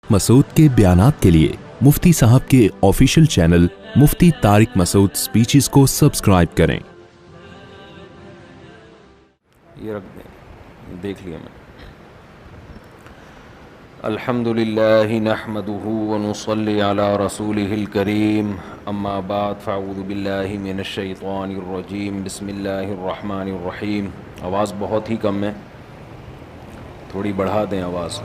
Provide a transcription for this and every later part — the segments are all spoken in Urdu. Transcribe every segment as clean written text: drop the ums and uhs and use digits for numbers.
مسعود کے بیانات کے لیے مفتی صاحب کے آفیشیل چینل مفتی طارق مسعود سپیچز کو سبسکرائب کریں۔ یہ رکھ دیں، دیکھ لیا میں۔ الحمد للہ نحمدہ ونصلی علی رسولہ الکریم، اما بعد فاعوذ باللہ من الشیطان الرجیم، بسم اللہ الرحمن الرحیم۔ آواز بہت ہی کم ہے، تھوڑی بڑھا دیں آواز۔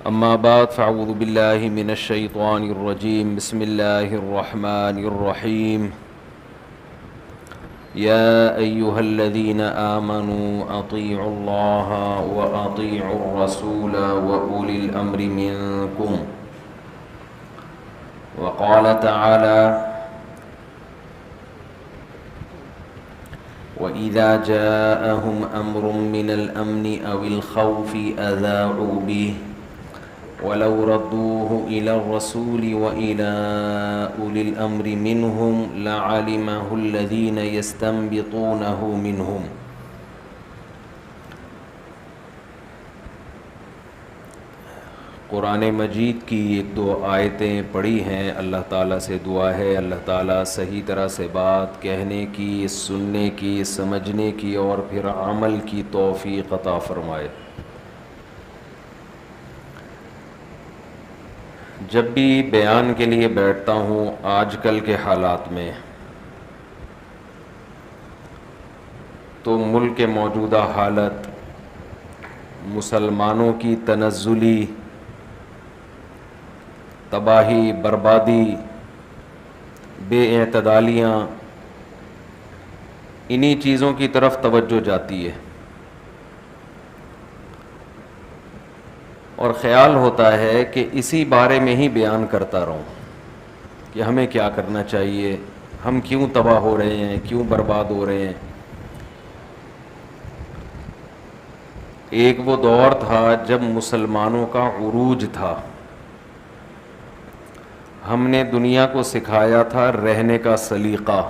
اما بعد فاعوذ باللہ من الشیطان الرجیم، بسم اللہ الرحمن الرحیم۔ یا ایہا الذین آمنوا اطیعوا اللہ واطیعوا الرسول واولی الامر منکم۔ وقال تعالی وَإِذَا جَاءَهُمْ أَمْرٌ مِّنَ الْأَمْنِ أَوِ الْخَوْفِ أَذَاعُوا بِهِ وَلَوْ رَدُّوهُ إِلَى الرَّسُولِ وَإِلَى أُولِي الْأَمْرِ مِنْهُمْ لَعَلِمَهُ الَّذِينَ يَسْتَنبِطُونَهُ مِنْهُمْ۔ قرآن مجید کی ایک دو آیتیں پڑھی ہیں۔ اللہ تعالیٰ سے دعا ہے اللہ تعالیٰ صحیح طرح سے بات کہنے کی، سننے کی، سمجھنے کی اور پھر عمل کی توفیق عطا فرمائے۔ جب بھی بیان کے لیے بیٹھتا ہوں آج کل کے حالات میں، تو ملک کے موجودہ حالت، مسلمانوں کی تنزلی، تباہی، بربادی، بے اعتدالیاں، انہی چیزوں کی طرف توجہ جاتی ہے، اور خیال ہوتا ہے کہ اسی بارے میں ہی بیان کرتا رہوں کہ ہمیں کیا کرنا چاہیے، ہم کیوں تباہ ہو رہے ہیں، کیوں برباد ہو رہے ہیں۔ ایک وہ دور تھا جب مسلمانوں کا عروج تھا، ہم نے دنیا کو سکھایا تھا رہنے کا سلیقہ،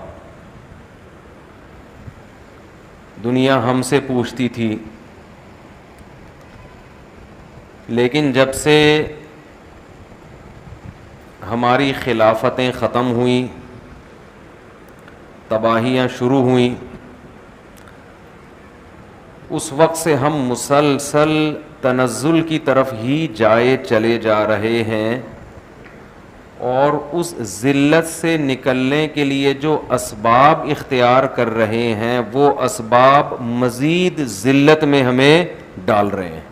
دنیا ہم سے پوچھتی تھی، لیکن جب سے ہماری خلافتیں ختم ہوئیں، تباہیاں شروع ہوئیں، اس وقت سے ہم مسلسل تنزل کی طرف ہی جائے چلے جا رہے ہیں، اور اس ذلت سے نکلنے کے لیے جو اسباب اختیار کر رہے ہیں وہ اسباب مزید ذلت میں ہمیں ڈال رہے ہیں۔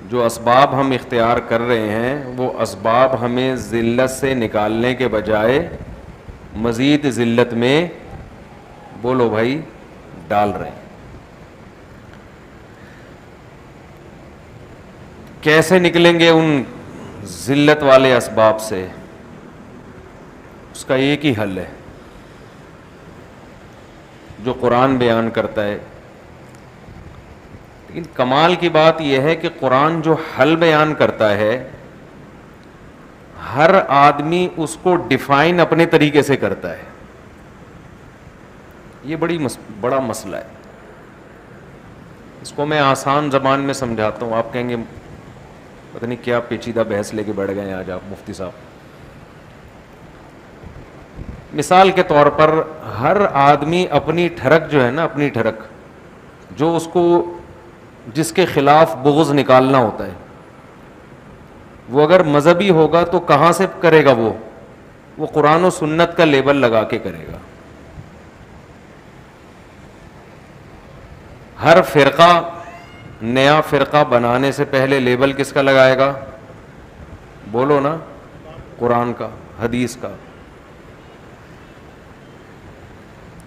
جو اسباب ہم اختیار کر رہے ہیں وہ اسباب ہمیں ذلت سے نکالنے کے بجائے مزید ذلت میں، بولو بھائی، ڈال رہے ہیں۔ کیسے نکلیں گے ان ذلت والے اسباب سے؟ اس کا ایک ہی حل ہے جو قرآن بیان کرتا ہے۔ لیکن کمال کی بات یہ ہے کہ قرآن جو حل بیان کرتا ہے، ہر آدمی اس کو ڈیفائن اپنے طریقے سے کرتا ہے۔ یہ بڑا مسئلہ ہے۔ اس کو میں آسان زبان میں سمجھاتا ہوں، آپ کہیں گے پتہ نہیں کیا پیچیدہ بحث لے کے بیٹھ گئے ہیں آج آپ مفتی صاحب۔ مثال کے طور پر ہر آدمی اپنی ٹھڑک جو ہے نا، اپنی ٹھڑک جو اس کو جس کے خلاف بغض نکالنا ہوتا ہے، وہ اگر مذہبی ہوگا تو کہاں سے کرے گا؟ وہ قرآن و سنت کا لیبل لگا کے کرے گا۔ ہر فرقہ نیا فرقہ بنانے سے پہلے لیبل کس کا لگائے گا؟ بولو نا، قرآن کا، حدیث کا۔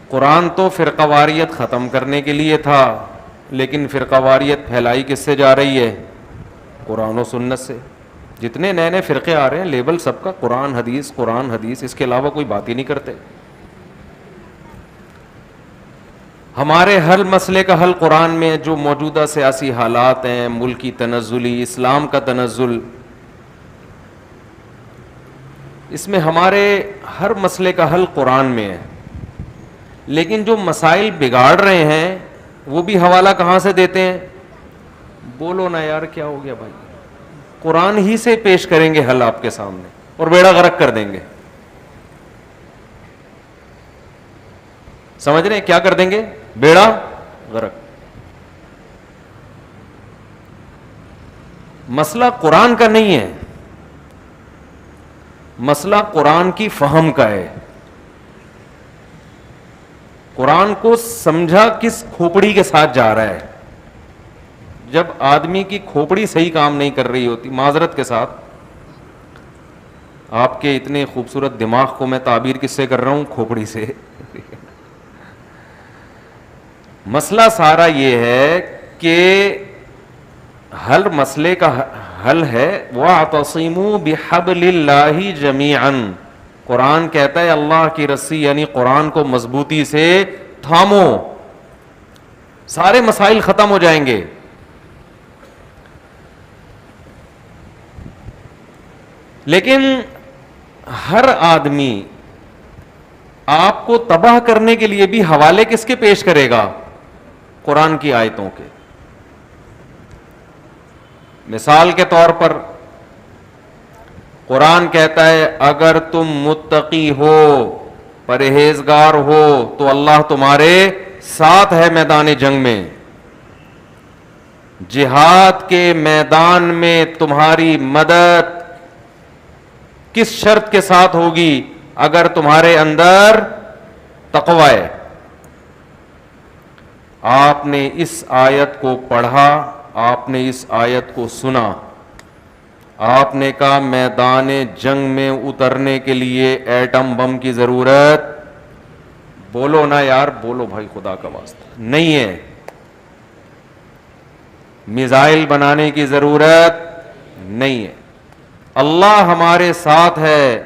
قرآن تو فرقہ واریت ختم کرنے کے لیے تھا، لیکن فرقہ واریت پھیلائی کس سے جا رہی ہے؟ قرآن و سنت سے۔ جتنے نئے نئے فرقے آ رہے ہیں لیبل سب کا قرآن حدیث، اس کے علاوہ کوئی بات ہی نہیں کرتے۔ ہمارے ہر مسئلے کا حل قرآن میں جو موجودہ سیاسی حالات ہیں، ملک کی تنزلی، اسلام کا تنزل، اس میں ہمارے ہر مسئلے کا حل قرآن میں ہے۔ لیکن جو مسائل بگاڑ رہے ہیں وہ بھی حوالہ کہاں سے دیتے ہیں؟ بولو نا یار کیا ہو گیا بھائی. قرآن ہی سے پیش کریں گے حل آپ کے سامنے اور بیڑا غرق کر دیں گے. سمجھ رہے ہیں کیا کر دیں گے؟ بیڑا غرق. مسئلہ قرآن کا نہیں ہے, مسئلہ قرآن کی فہم کا ہے. قرآن کو سمجھا کس کھوپڑی کے ساتھ جا رہا ہے. جب آدمی کی کھوپڑی صحیح کام نہیں کر رہی ہوتی, معذرت کے ساتھ, آپ کے اتنے خوبصورت دماغ کو میں تعبیر کس سے کر رہا ہوں؟ کھوپڑی سے. مسئلہ سارا یہ ہے کہ ہر مسئلے کا حل ہے وَاعْتَصِمُوا بِحَبْلِ اللَّهِ جَمِيعًا. قرآن کہتا ہے اللہ کی رسی یعنی قرآن کو مضبوطی سے تھامو, سارے مسائل ختم ہو جائیں گے. لیکن ہر آدمی آپ کو تباہ کرنے کے لیے بھی حوالے کس کے پیش کرے گا؟ قرآن کی آیتوں کے. مثال کے طور پر قرآن کہتا ہے اگر تم متقی ہو, پرہیزگار ہو, تو اللہ تمہارے ساتھ ہے میدان جنگ میں. جہاد کے میدان میں تمہاری مدد کس شرط کے ساتھ ہوگی؟ اگر تمہارے اندر تقوی ہے. آپ نے اس آیت کو پڑھا, آپ نے اس آیت کو سنا, آپ نے کہا میدان جنگ میں اترنے کے لیے ایٹم بم کی ضرورت, بولو نا یار, بولو بھائی خدا کا واسطہ, نہیں ہے. میزائل بنانے کی ضرورت نہیں ہے. اللہ ہمارے ساتھ ہے,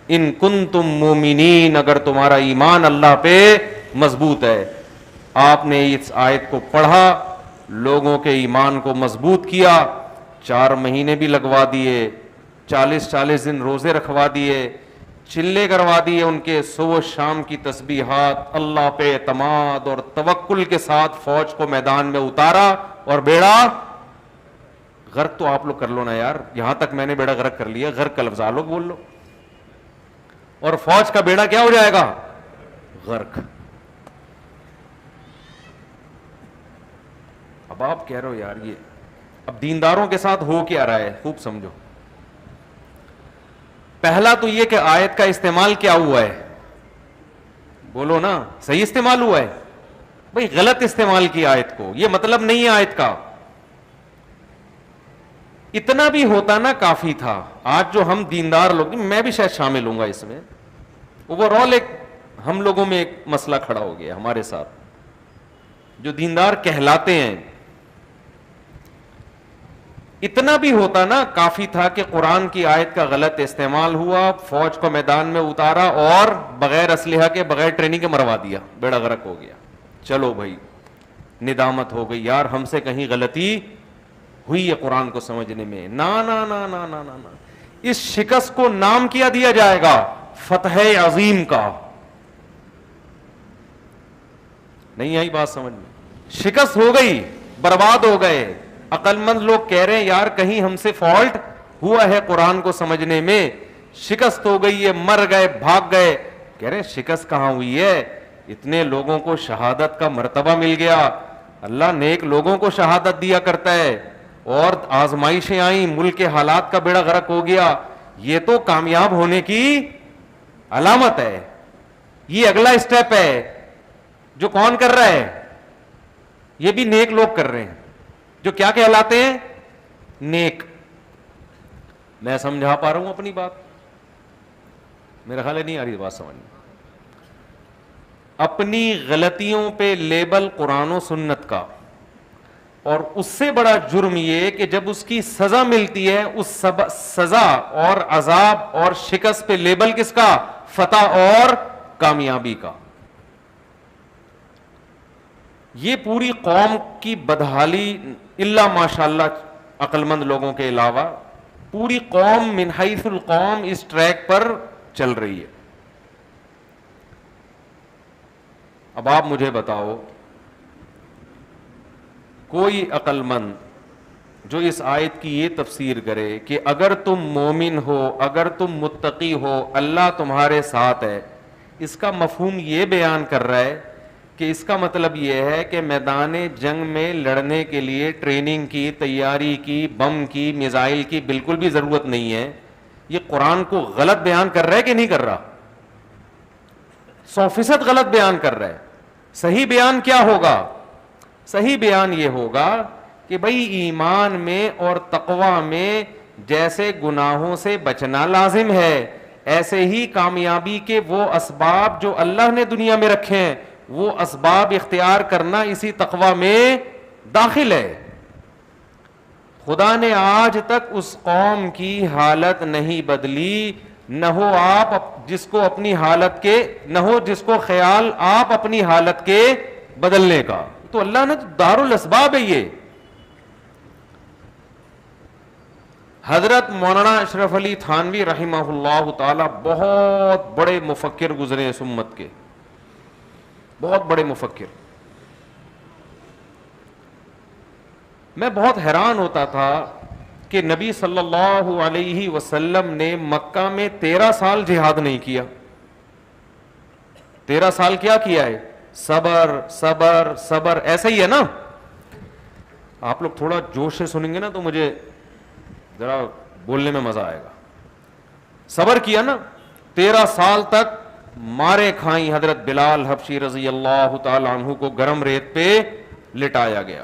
ان کنتم مومنین, اگر تمہارا ایمان اللہ پہ مضبوط ہے. آپ نے اس آیت کو پڑھا, لوگوں کے ایمان کو مضبوط کیا, 4 مہینے بھی لگوا دیے, 40 دن روزے رکھوا دیے, چلے کروا دیے ان کے, صبح شام کی تسبیحات, اللہ پہ اعتماد اور توکل کے ساتھ فوج کو میدان میں اتارا, اور بیڑا غرق تو آپ لوگ کر لو نا یار. یہاں تک میں نے بیڑا غرق کر لیا, غرق کا لفظ آپ لوگ بول لو, اور فوج کا بیڑا کیا ہو جائے گا؟ غرق. اب آپ کہہ رہے ہو یار یہ اب دینداروں کے ساتھ ہو کیا رہا ہے, خوب سمجھو. پہلا تو یہ کہ آیت کا استعمال کیا ہوا ہے, بولو نا, صحیح استعمال ہوا ہے؟ بھئی غلط استعمال کی آیت کو, یہ مطلب نہیں ہے آیت کا. اتنا بھی ہوتا نا کافی تھا. آج جو ہم دیندار لوگ, میں بھی شاید شامل ہوں گا اس میں, اوورآل ایک ہم لوگوں میں ایک مسئلہ کھڑا ہو گیا ہمارے ساتھ, جو دیندار کہلاتے ہیں. اتنا بھی ہوتا نا کافی تھا کہ قرآن کی آیت کا غلط استعمال ہوا, فوج کو میدان میں اتارا اور بغیر اسلحہ کے, بغیر ٹریننگ کے مروا دیا, بیڑا غرق ہو گیا. چلو بھائی ندامت ہو گئی یار, ہم سے کہیں غلطی ہوئی ہے قرآن کو سمجھنے میں. نا نا نا نا نا نا, اس شکست کو نام کیا دیا جائے گا؟ فتح عظیم کا. نہیں آئی بات سمجھ میں؟ شکست ہو گئی, برباد ہو گئے. عقل مند لوگ کہہ رہے ہیں یار کہیں ہم سے فالٹ ہوا ہے قرآن کو سمجھنے میں, شکست ہو گئی ہے, مر گئے, بھاگ گئے. کہہ رہے ہیں شکست کہاں ہوئی ہے, اتنے لوگوں کو شہادت کا مرتبہ مل گیا. اللہ نیک لوگوں کو شہادت دیا کرتا ہے, اور آزمائشیں آئیں, ملک کے حالات کا بیڑا غرق ہو گیا. یہ تو کامیاب ہونے کی علامت ہے. یہ اگلا اسٹیپ ہے جو کون کر رہا ہے؟ یہ بھی نیک لوگ کر رہے ہیں, جو کیا کہلاتے ہیں؟ نیک. میں سمجھا پا رہا ہوں اپنی بات؟ میرا خیال ہے نہیں آ رہی بات سمجھ میں. اپنی غلطیوں پہ لیبل قرآن و سنت کا, اور اس سے بڑا جرم یہ کہ جب اس کی سزا ملتی ہے, اس سزا اور عذاب اور شکست پہ لیبل کس کا؟ فتح اور کامیابی کا. یہ پوری قوم کی بدحالی, الا ماشاءاللہ عقل مند لوگوں کے علاوہ, پوری قوم من حیث القوم اس ٹریک پر چل رہی ہے. اب آپ مجھے بتاؤ, کوئی عقل مند جو اس آیت کی یہ تفسیر کرے کہ اگر تم مومن ہو، اگر تم متقی ہو، اللہ تمہارے ساتھ ہے، اس کا مفہوم یہ بیان کر رہا ہے کہ اس کا مطلب یہ ہے کہ میدان جنگ میں لڑنے کے لیے ٹریننگ کی، تیاری کی، بم کی، میزائل کی بالکل بھی ضرورت نہیں ہے. یہ قرآن کو غلط بیان کر رہا ہے کہ نہیں کر رہا؟ 100% غلط بیان کر رہا ہے. صحیح بیان کیا ہوگا؟ صحیح بیان یہ ہوگا کہ بھئی ایمان میں اور تقوی میں جیسے گناہوں سے بچنا لازم ہے، ایسے ہی کامیابی کے وہ اسباب جو اللہ نے دنیا میں رکھے ہیں، وہ اسباب اختیار کرنا اسی تقوی میں داخل ہے. خدا نے آج تک اس قوم کی حالت نہیں بدلی، نہ ہو آپ جس کو اپنی حالت کے، نہ ہو جس کو خیال آپ اپنی حالت کے بدلنے کا. تو اللہ نے دار الاسباب ہے. یہ حضرت مولانا اشرف علی تھانوی رحمہ اللہ تعالی بہت بڑے مفکر گزرے اس امت کے، بہت بڑے مفکر. میں بہت حیران ہوتا تھا کہ نبی صلی اللہ علیہ وسلم نے مکہ میں 13 سال جہاد نہیں کیا. 13 سال کیا کیا ہے؟ صبر صبر صبر. ایسا ہی ہے نا؟ آپ لوگ تھوڑا جوش سے سنیں گے نا تو مجھے ذرا بولنے میں مزہ آئے گا. صبر کیا نا 13 سال تک، مارے کھائیں. حضرت بلال حبشی رضی اللہ تعالی عنہ کو گرم ریت پہ لٹایا گیا.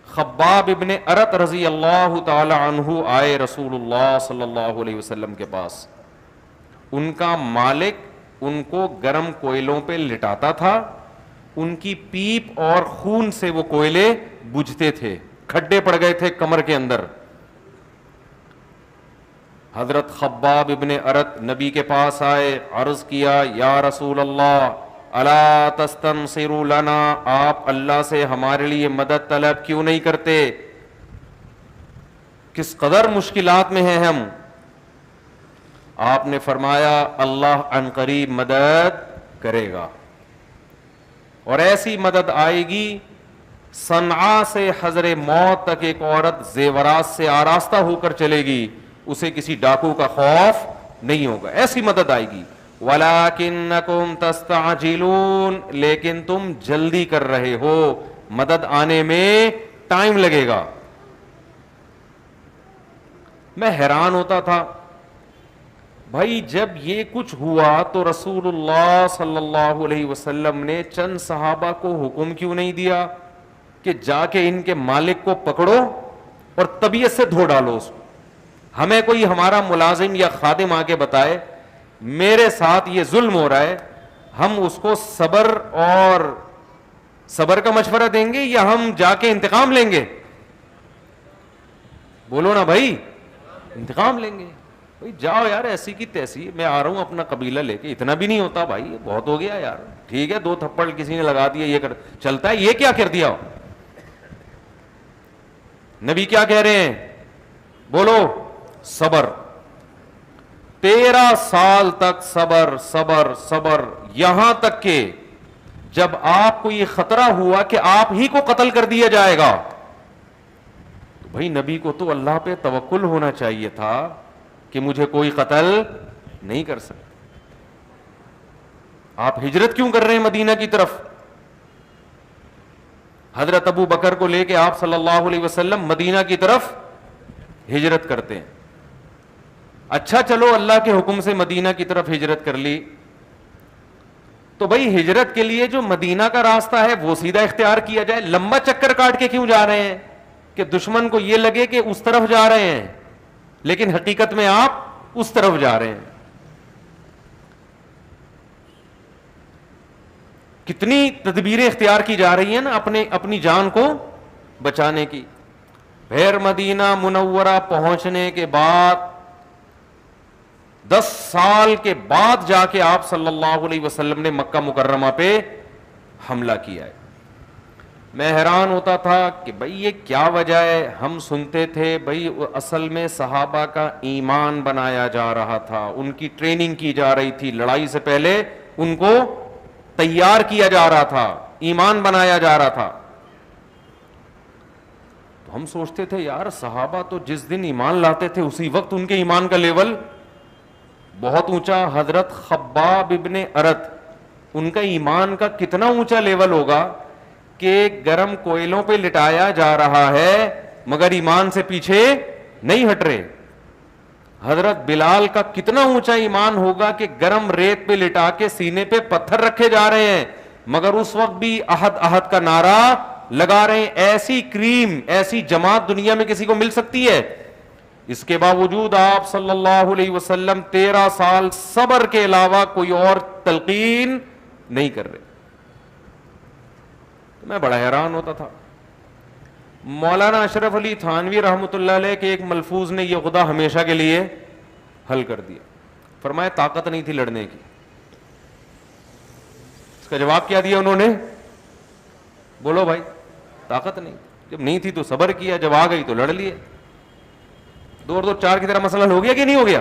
خباب ابن ارت رضی اللہ تعالی عنہ آئے رسول اللہ صلی اللہ علیہ وسلم کے پاس. ان کا مالک ان کو گرم کوئلوں پہ لٹاتا تھا، ان کی پیپ اور خون سے وہ کوئلے بجھتے تھے، کھڈے پڑ گئے تھے کمر کے اندر. حضرت خباب ابن ارت نبی کے پاس آئے، عرض کیا یا رسول اللہ الا تستنصروا لنا، آپ اللہ سے ہمارے لیے مدد طلب کیوں نہیں کرتے؟ کس قدر مشکلات میں ہیں ہم. آپ نے فرمایا اللہ عن قریب مدد کرے گا، اور ایسی مدد آئے گی صنعاء سے حضر موت تک ایک عورت زیورات سے آراستہ ہو کر چلے گی، اسے کسی ڈاکو کا خوف نہیں ہوگا. ایسی مدد آئے گی. وَلَكِنَّكُمْ تَسْتَعْجِلُونَ، لیکن تم جلدی کر رہے ہو، مدد آنے میں ٹائم لگے گا. میں حیران ہوتا تھا بھائی جب یہ کچھ ہوا تو رسول اللہ صلی اللہ علیہ وسلم نے چند صحابہ کو حکم کیوں نہیں دیا کہ جا کے ان کے مالک کو پکڑو اور طبیعت سے دھو ڈالو اس کو؟ ہمیں کوئی ہمارا ملازم یا خادم آ کے بتائے میرے ساتھ یہ ظلم ہو رہا ہے، ہم اس کو صبر کا مشورہ دیں گے یا ہم جا کے انتقام لیں گے؟ بولو نا بھائی. انتقام لیں گے. بھائی جاؤ یار ایسی کی تیسی، میں آ رہا ہوں اپنا قبیلہ لے کے. اتنا بھی نہیں ہوتا بھائی، بہت ہو گیا یار. ٹھیک ہے 2 تھپڑ کسی نے لگا دیا، یہ کر چلتا ہے. یہ کیا کر دیا؟ نبی کیا کہہ رہے ہیں؟ بولو صبر. 13 سال تک صبر صبر صبر، یہاں تک کہ جب آپ کو یہ خطرہ ہوا کہ آپ ہی کو قتل کر دیا جائے گا تو بھائی نبی کو تو اللہ پہ توکل ہونا چاہیے تھا کہ مجھے کوئی قتل نہیں کر سکتا. آپ ہجرت کیوں کر رہے ہیں مدینہ کی طرف؟ حضرت ابو بکر کو لے کے آپ صلی اللہ علیہ وسلم مدینہ کی طرف ہجرت کرتے ہیں. اچھا چلو اللہ کے حکم سے مدینہ کی طرف ہجرت کر لی تو بھائی ہجرت کے لیے جو مدینہ کا راستہ ہے وہ سیدھا اختیار کیا جائے. لمبا چکر کاٹ کے کیوں جا رہے ہیں کہ دشمن کو یہ لگے کہ اس طرف جا رہے ہیں لیکن حقیقت میں آپ اس طرف جا رہے ہیں. کتنی تدبیریں اختیار کی جا رہی ہیں نا اپنی جان کو بچانے کی. پھر مدینہ منورہ پہنچنے کے بعد 10 سال کے بعد جا کے آپ صلی اللہ علیہ وسلم نے مکہ مکرمہ پہ حملہ کیا ہے. میں حیران ہوتا تھا کہ بھئی یہ کیا وجہ ہے. ہم سنتے تھے بھئی اصل میں صحابہ کا ایمان بنایا جا رہا تھا، ان کی ٹریننگ کی جا رہی تھی، لڑائی سے پہلے ان کو تیار کیا جا رہا تھا، ایمان بنایا جا رہا تھا. ہم سوچتے تھے یار صحابہ تو جس دن ایمان لاتے تھے اسی وقت ان کے ایمان کا لیول بہت اونچا. حضرت خباب ابن ارت, ان کا ایمان کا کتنا اونچا لیول ہوگا کہ گرم کوئلوں پہ لٹایا جا رہا ہے مگر ایمان سے پیچھے نہیں ہٹ رہے. حضرت بلال کا کتنا اونچا ایمان ہوگا کہ گرم ریت پہ لٹا کے سینے پہ پتھر رکھے جا رہے ہیں مگر اس وقت بھی احد احد کا نعرہ لگا رہے ہیں. ایسی کریم, ایسی جماعت دنیا میں کسی کو مل سکتی ہے؟ اس کے باوجود آپ صلی اللہ علیہ وسلم 13 سال صبر کے علاوہ کوئی اور تلقین نہیں کر رہے. میں بڑا حیران ہوتا تھا. مولانا اشرف علی تھانوی رحمۃ اللہ علیہ کے ایک ملفوظ نے یہ خدا ہمیشہ کے لیے حل کر دیا. فرمایا طاقت نہیں تھی لڑنے کی. اس کا جواب کیا دیا انہوں نے؟ بولو بھائی, طاقت نہیں. جب نہیں تھی تو صبر کیا, جب آ گئی تو لڑ لیے. 2 اور 2 4 کی طرح مسئلہ ہو گیا کہ نہیں ہو گیا؟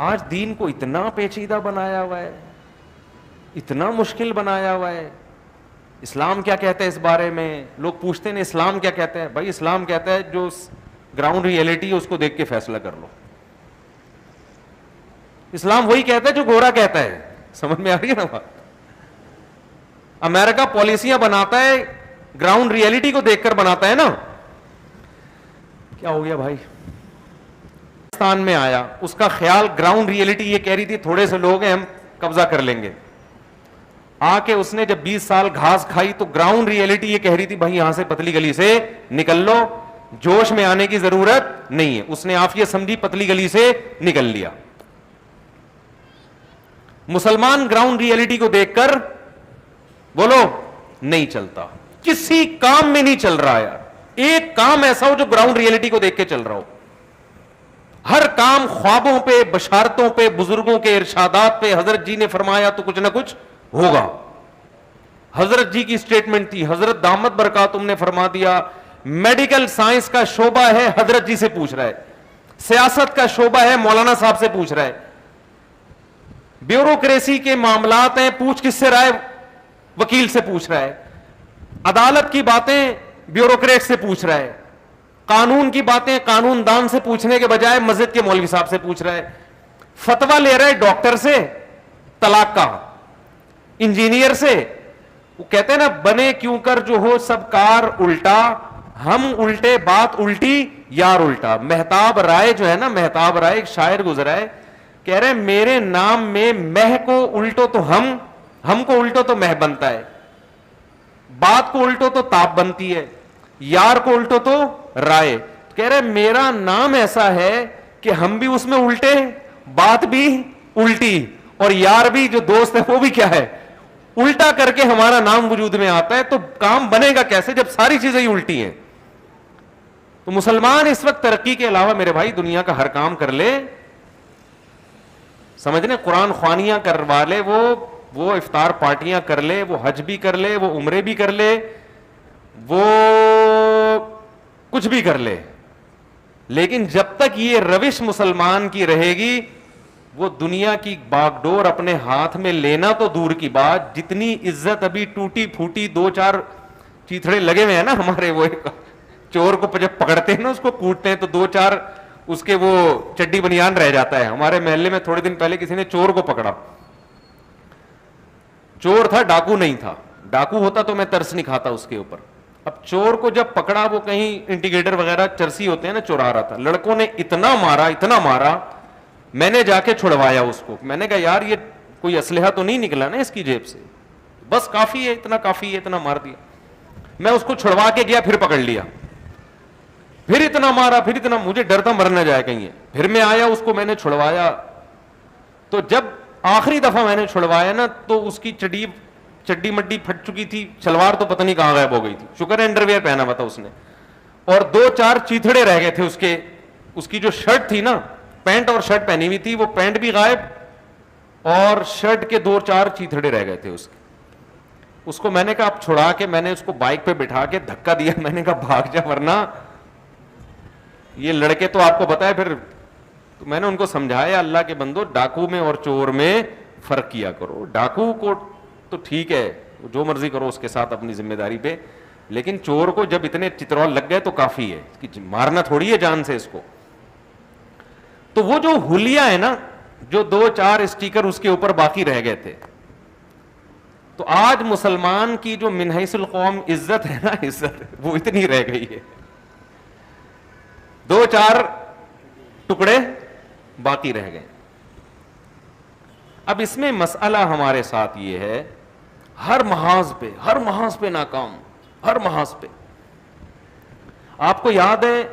آج دین کو اتنا پیچیدہ بنایا ہوا ہے, اتنا مشکل بنایا ہوا ہے. اسلام کیا کہتا ہے اس بارے میں؟ لوگ پوچھتے ہیں اسلام کیا کہتا ہے. بھائی اسلام کہتا ہے جو گراؤنڈ ریئلٹی ہے اس کو دیکھ کے فیصلہ کر لو. اسلام وہی کہتا ہے جو گورا کہتا ہے. سمجھ میں آ رہی ہے نا بات؟ امریکہ پالیسیاں بناتا ہے گراؤنڈ ریئلٹی کو دیکھ کر بناتا ہے نا. کیا ہو گیا بھائی؟ پاکستان میں آیا, اس کا خیال گراؤنڈ ریئلٹی یہ کہہ رہی تھی تھوڑے سے لوگ ہیں ہم قبضہ کر لیں گے. آ کے اس نے جب 20 سال گھاس کھائی تو گراؤنڈ ریئلٹی یہ کہہ رہی تھی بھائی یہاں سے پتلی گلی سے نکل لو, جوش میں آنے کی ضرورت نہیں ہے. اس نے عافیت سمجھی, پتلی گلی سے نکل لیا. مسلمان گراؤنڈ ریئلٹی کو دیکھ کر بولو نہیں چلتا, کسی کام میں نہیں چل رہا یار. ایک کام ایسا ہو جو گراؤنڈ ریئلٹی کو دیکھ کے چل رہا ہو. ہر کام خوابوں پہ, بشارتوں پہ, بزرگوں کے ارشادات پہ, حضرت جی نے فرمایا تو کچھ نہ کچھ ہوگا. حضرت جی کی سٹیٹمنٹ تھی, حضرت دامت برکاتہم نے فرما دیا میڈیکل سائنس کا شعبہ ہے حضرت جی سے پوچھ رہا ہے, سیاست کا شعبہ ہے مولانا صاحب سے پوچھ رہا ہے, بیوروکریسی کے معاملات ہیں پوچھ کس سے رہا ہے؟ وکیل سے پوچھ رہا ہے. عدالت کی باتیں بیوروکریٹ سے پوچھ رہا ہے. قانون کی باتیں قانون دان سے پوچھنے کے بجائے مسجد کے مولوی صاحب سے پوچھ رہا ہے. فتویٰ لے رہا ہے ڈاکٹر سے طلاق کا, انجینئر سے. وہ کہتے ہیں نا بنے کیوں کر جو ہو سب کار الٹا, ہم الٹے بات الٹی یار الٹا. مہتاب رائے جو ہے نا, مہتاب رائے ایک شاعر گزرا ہے, کہہ رہے میرے نام میں مہ کو الٹو تو ہم کو الٹو تو مہ بنتا ہے, بات کو الٹو تو تاب بنتی ہے, یار کو الٹو تو رائے. کہہ رہے میرا نام ایسا ہے کہ ہم بھی اس میں الٹے, بات بھی الٹی, اور یار بھی جو دوست ہے وہ بھی کیا ہے الٹا کر کے ہمارا نام وجود میں آتا ہے. تو کام بنے گا کیسے جب ساری چیزیں ہی الٹی ہیں؟ تو مسلمان اس وقت ترقی کے علاوہ میرے بھائی دنیا کا ہر کام کر لے, سمجھنے قرآن خوانیاں کروا لے, وہ افطار پارٹیاں کر لے, وہ حج بھی کر لے, وہ عمرے بھی کر لے, وہ کچھ بھی کر لے, لیکن جب تک یہ روش مسلمان کی رہے گی وہ دنیا کی باغ ڈور اپنے ہاتھ میں لینا تو دور کی بات, جتنی عزت ابھی ٹوٹی پھوٹی 2-4 چیتھڑے لگے ہوئے ہیں نا ہمارے, وہ چور کو جب پکڑتے ہیں نا اس کو کوٹتے ہیں تو 2-4 اس کے وہ چڈی بنیان رہ جاتا ہے. ہمارے محلے میں تھوڑے دن پہلے کسی نے چور کو پکڑا, چور تھا ڈاکو نہیں تھا, ڈاکو ہوتا تو میں ترس نہیں کھاتا اس کے اوپر. اب چور کو جب پکڑا, وہ کہیں انڈیکیٹر وغیرہ چرسی ہوتے ہیں نا, چورا رہا تھا. لڑکوں نے اتنا مارا, میں نے جا کے چھڑوایا اس کو. میں نے کہا یار یہ کوئی اسلحہ تو نہیں نکلا نا اس کی جیب سے, بس کافی ہے, اتنا کافی ہے, اتنا مار دیا. میں اس کو چھڑوا کے گیا, پھر پکڑ لیا, پھر اتنا مارا, پھر اتنا, مجھے ڈر تھا مر نہ جائے کہیں. پھر میں آیا, اس کو میں نے چھڑوایا. تو جب آخری دفعہ میں نے چھڑوایا نا تو اس کی چڈی مڈی پھٹ چکی تھی, شلوار تو پتہ نہیں کہاں غائب ہو گئی تھی, شکر ہے انڈر ویئر پہنا ہوا تھا اس نے, اور 2-4 چیتھڑے رہ گئے تھے اس کی جو شرٹ تھی نا, پینٹ اور شرٹ پہنی ہوئی تھی, وہ پینٹ بھی غائب اور شرٹ کے 2-4 چیتھڑے رہ گئے تھے اس کو میں نے کہا اب چھڑا کے, میں نے اس کو بائک پہ بٹھا کے دھکا دیا, میں نے کہا بھاگ جا ورنہ یہ لڑکے تو آپ کو بتائے. پھر تو میں نے ان کو سمجھایا اللہ کے بندو ڈاکو میں اور چور میں فرق کیا کرو. ڈاکو کو تو ٹھیک ہے جو مرضی کرو اس کے ساتھ اپنی ذمہ داری پہ, لیکن چور کو جب اتنے چترول لگ گئے تو کافی ہے, کہ مارنا تھوڑی ہے جان سے اس کو. تو وہ جو حلیہ ہے نا, جو 2-4 اسٹیکر اس کے اوپر باقی رہ گئے تھے, تو آج مسلمان کی جو من حیث القوم عزت ہے نا, عزت وہ اتنی رہ گئی ہے, 2-4 ٹکڑے باقی رہ گئے. اب اس میں مسئلہ ہمارے ساتھ یہ ہے, ہر محاذ پہ ناکام, ہر محاذ پہ. آپ کو یاد ہے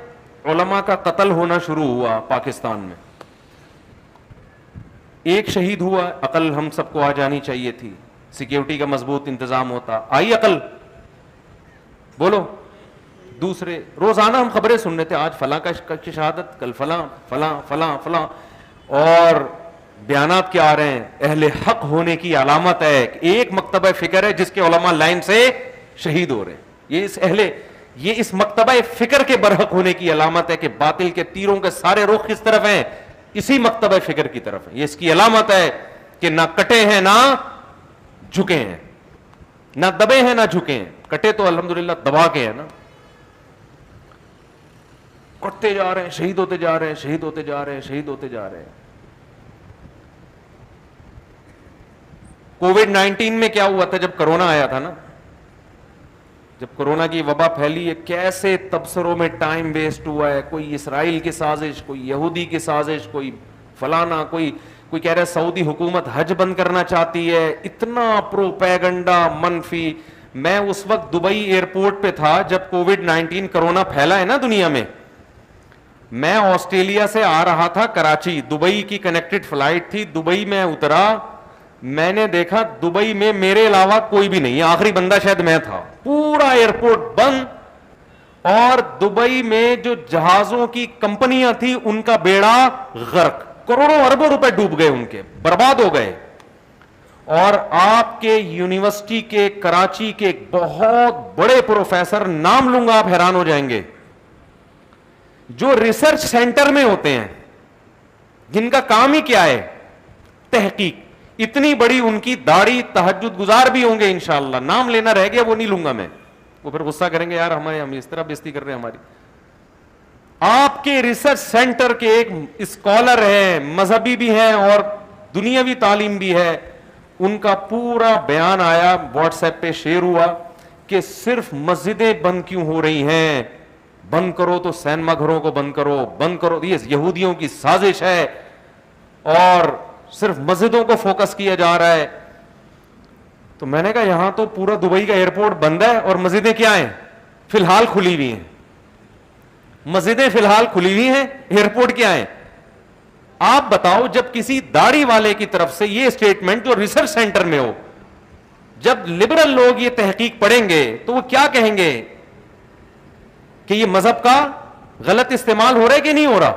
علماء کا قتل ہونا شروع ہوا پاکستان میں, ایک شہید ہوا, عقل ہم سب کو آ جانی چاہیے تھی, سیکیورٹی کا مضبوط انتظام ہوتا, آئی عقل, بولو. دوسرے روزانہ ہم خبریں سن رہے تھے, آج فلاں کی شہادت, کل فلاں فلاں فلاں فلاں, اور بیانات کیا آ رہے ہیں, اہل حق ہونے کی علامت ہے, ایک مکتبہ فکر ہے جس کے علماء لائن سے شہید ہو رہے ہیں. یہ اس مکتبہ فکر کے برحق ہونے کی علامت ہے کہ باطل کے تیروں کے سارے رخ کس طرف ہیں, اسی مکتبہ فکر کی طرف ہے. یہ اس کی علامت ہے کہ نہ کٹے ہیں نہ جھکے ہیں, نہ دبے ہیں نہ جھکے ہیں. کٹے تو الحمدللہ دبا کے ہیں نا, کٹتے جا رہے ہیں, شہید ہوتے جا رہے ہیں, شہید ہوتے جا رہے ہیں, شہید ہوتے جا رہے ہیں. کووڈ-19 میں کیا ہوا تھا جب کرونا آیا تھا نا, جب کورونا کی وبا پھیلی ہے, کیسے تبصروں میں ٹائم ویسٹ ہوا ہے. کوئی اسرائیل کی سازش, کوئی یہودی کی سازش, کوئی فلانا, کوئی کہہ رہا ہے سعودی حکومت حج بند کرنا چاہتی ہے. اتنا پروپیگنڈا منفی. میں اس وقت دبئی ایئرپورٹ پہ تھا جب کووڈ-19 کرونا پھیلا ہے نا دنیا میں. میں آسٹریلیا سے آ رہا تھا کراچی, دبئی کی کنیکٹڈ فلائٹ تھی. دبئی میں اترا, میں نے دیکھا دبئی میں میرے علاوہ کوئی بھی نہیں, آخری بندہ شاید میں تھا. پورا ایئرپورٹ بند, اور دبئی میں جو جہازوں کی کمپنیاں تھیں ان کا بیڑا غرق, کروڑوں اربوں روپے ڈوب گئے, ان کے برباد ہو گئے. اور آپ کے یونیورسٹی کے کراچی کے ایک بہت بڑے پروفیسر, نام لوں گا آپ حیران ہو جائیں گے, جو ریسرچ سینٹر میں ہوتے ہیں, جن کا کام ہی کیا ہے تحقیق, اتنی بڑی ان کی داڑھی, تہجد گزار بھی ہوں گے انشاءاللہ, نام لینا رہ گیا وہ نہیں لوں گا میں, وہ پھر غصہ کریں گے یار ہم اس طرح بےزتی کر رہے ہیں ہماری. آپ کے ریسرچ سینٹر کے ایک اسکالر ہیں, مذہبی بھی ہیں اور دنیاوی تعلیم بھی ہے, ان کا پورا بیان آیا واٹس ایپ پہ شیئر ہوا کہ صرف مسجدیں بند کیوں ہو رہی ہیں, بند کرو تو سینما گھروں کو بند کرو, بند کرو, یہ یہودیوں کی سازش ہے, اور صرف مسجدوں کو فوکس کیا جا رہا ہے. تو میں نے کہا یہاں تو پورا دبئی کا ایئرپورٹ بند ہے اور مسجدیں کیا ہیں, فی الحال کھلی ہوئی ہیں. مسجدیں فی الحال کھلی ہوئی ہیں, ایئرپورٹ کیا ہیں. آپ بتاؤ, جب کسی داڑھی والے کی طرف سے یہ اسٹیٹمنٹ جو ریسرچ سینٹر میں ہو, جب لبرل لوگ یہ تحقیق پڑھیں گے تو وہ کیا کہیں گے کہ یہ مذہب کا غلط استعمال ہو رہا ہے کہ نہیں ہو رہا.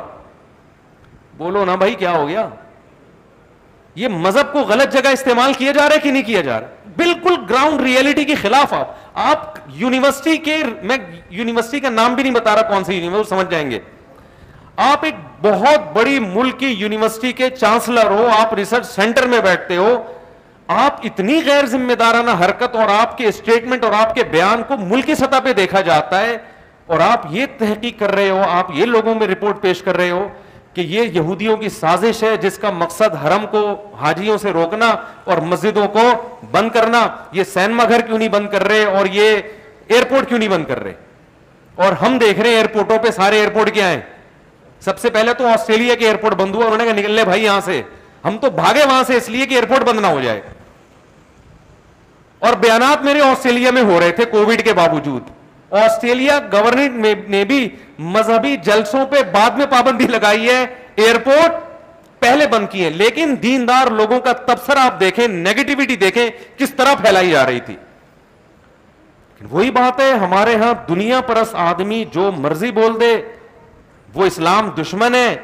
بولو نا بھائی کیا ہو گیا, یہ مذہب کو غلط جگہ استعمال کیا جا رہا ہے کہ نہیں کیا جا رہا. بالکل گراؤنڈ ریئلٹی کے خلاف. آپ یونیورسٹی کے, میں یونیورسٹی کا نام بھی نہیں بتا رہا کون سی یونیورسٹی, سمجھ جائیں گے. آپ ایک بہت بڑی ملک کی یونیورسٹی کے چانسلر ہو, آپ ریسرچ سینٹر میں بیٹھتے ہو, آپ اتنی غیر ذمہ دارانہ حرکت اور آپ کے اسٹیٹمنٹ اور آپ کے بیان کو ملکی سطح پہ دیکھا جاتا ہے, اور آپ یہ تحقیق کر رہے ہو, آپ یہ لوگوں میں رپورٹ پیش کر رہے ہو کہ یہ یہودیوں کی سازش ہے جس کا مقصد حرم کو حاجیوں سے روکنا اور مسجدوں کو بند کرنا. یہ سینما گھر کیوں نہیں بند کر رہے, اور یہ ایئرپورٹ کیوں نہیں بند کر رہے. اور ہم دیکھ رہے ہیں ایئرپورٹوں پہ, سارے ایئرپورٹ کیا ہیں, سب سے پہلے تو آسٹریلیا کے ایئرپورٹ بند ہوا, انہوں نے کہا نکل لے بھائی یہاں سے, ہم تو بھاگے وہاں سے اس لیے کہ ایئرپورٹ بند نہ ہو جائے. اور بیانات میرے آسٹریلیا میں ہو رہے تھے کووڈ کے باوجود. آسٹریلیا گورنمنٹ نے بھی مذہبی جلسوں پہ بعد میں پابندی لگائی ہے, ایئرپورٹ پہلے بند کیے, لیکن دیندار لوگوں کا تبصرہ آپ دیکھیں, نیگیٹیوٹی دیکھیں کس طرح پھیلائی جا رہی تھی. وہی بات ہے, ہمارے ہاں دنیا پرست آدمی جو مرضی بول دے وہ اسلام دشمن ہے,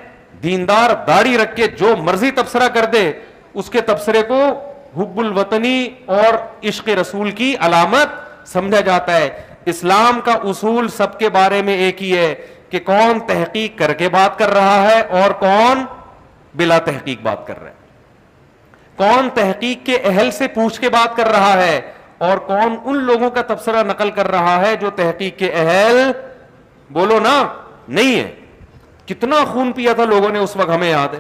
دیندار داڑھی رکھ کے جو مرضی تبصرہ کر دے اس کے تبصرے کو حب الوطنی اور عشق رسول کی علامت سمجھا جاتا ہے. اسلام کا اصول سب کے بارے میں ایک ہی ہے کہ کون تحقیق کر کے بات کر رہا ہے اور کون بلا تحقیق بات کر رہا ہے, کون تحقیق کے اہل سے پوچھ کے بات کر رہا ہے اور کون ان لوگوں کا تبصرہ نقل کر رہا ہے جو تحقیق کے اہل بولو نا نہیں ہے. کتنا خون پیا تھا لوگوں نے اس وقت, ہمیں یاد ہے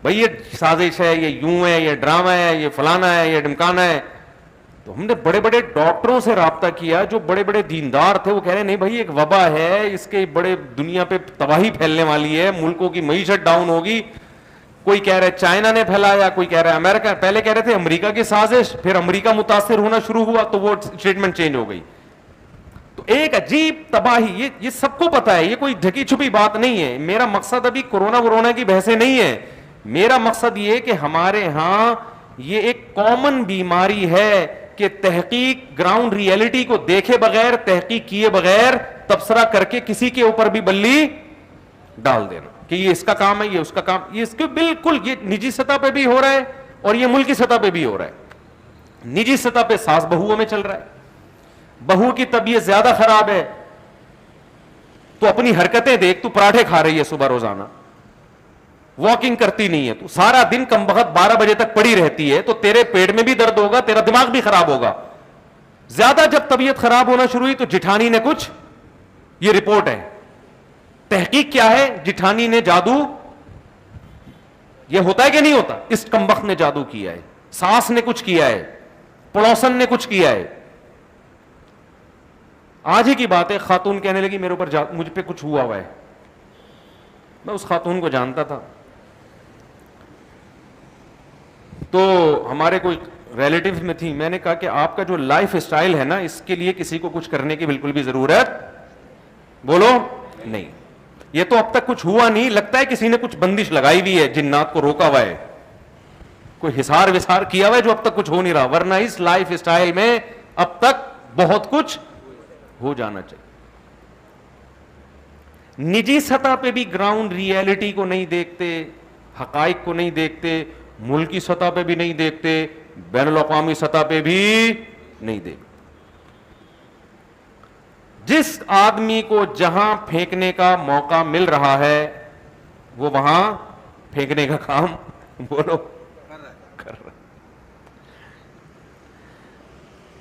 بھئی یہ سازش ہے, یہ یوں ہے, یہ ڈرامہ ہے, یہ فلانا ہے, یہ ڈمکانا ہے. تو ہم نے بڑے بڑے ڈاکٹروں سے رابطہ کیا جو بڑے بڑے دیندار تھے, وہ کہہ رہے نہیں بھائی ایک وبا ہے, اس کے بڑے دنیا پہ تباہی پھیلنے والی ہے, ملکوں کی معیشت ڈاؤن ہوگی. کوئی کہہ رہا ہے چائنا نے پھیلایا, کوئی کہہ رہا ہے امریکہ, پہلے کہہ رہے تھے امریکہ کی سازش, پھر امریکہ متاثر ہونا شروع ہوا تو وہ اسٹیٹمنٹ چینج ہو گئی. تو ایک عجیب تباہی, یہ سب کو پتا ہے, یہ کوئی ڈھکی چھپی بات نہیں ہے. میرا مقصد ابھی کورونا کی بحثیں نہیں ہے, میرا مقصد یہ کہ ہمارے ہاں یہ ایک کامن بیماری ہے کہ تحقیق گراؤنڈ ریئلٹی کو دیکھے بغیر, تحقیق کیے بغیر تبصرہ کر کے کسی کے اوپر بھی بلی ڈال دینا کہ یہ اس کا کام ہے, یہ اس کا کام. یہ اس کے بالکل یہ نجی سطح پہ بھی ہو رہا ہے اور یہ ملکی سطح پہ بھی ہو رہا ہے. نجی سطح پہ ساس بہوؤں میں چل رہا ہے, بہو کی طبیعت زیادہ خراب ہے تو اپنی حرکتیں دیکھ, تو پراٹھے کھا رہی ہے صبح روزانہ, واکنگ کرتی نہیں ہے, تو سارا دن کم وقت 12 بجے تک پڑی رہتی ہے, تو تیرے پیٹ میں بھی درد ہوگا, تیرا دماغ بھی خراب ہوگا. زیادہ جب طبیعت خراب ہونا شروع ہوئی تو جٹھانی نے کچھ, یہ رپورٹ ہے, تحقیق کیا ہے, جٹھانی نے جادو, یہ ہوتا ہے کہ نہیں ہوتا, اس کمبخت نے جادو کیا ہے, ساس نے کچھ کیا ہے, پڑوسن نے کچھ کیا ہے. آج ہی کی بات ہے, خاتون کہنے لگی میرے اوپر مجھ پہ کچھ ہوا ہے. میں اس خاتون کو جانتا تھا, تو ہمارے کوئی ریلیٹیو میں تھی. میں نے کہا کہ آپ کا جو لائف اسٹائل ہے نا, اس کے لیے کسی کو کچھ کرنے کی بالکل بھی ضرورت بولو نہیں. یہ تو اب تک کچھ ہوا نہیں, لگتا ہے کسی نے کچھ بندش لگائی ہوئی ہے, جنات کو روکا ہوا ہے, کوئی حصار وسار کیا ہوا ہے جو اب تک کچھ ہو نہیں رہا, ورنہ اس لائف اسٹائل میں اب تک بہت کچھ ہو جانا چاہیے. نجی سطح پہ بھی گراؤنڈ ریئلٹی کو نہیں دیکھتے, حقائق کو نہیں دیکھتے, ملکی سطح پہ بھی نہیں دیکھتے, بین الاقوامی سطح پہ بھی نہیں دیکھتے. جس آدمی کو جہاں پھینکنے کا موقع مل رہا ہے وہ وہاں پھینکنے کا کام بولو کر رہا.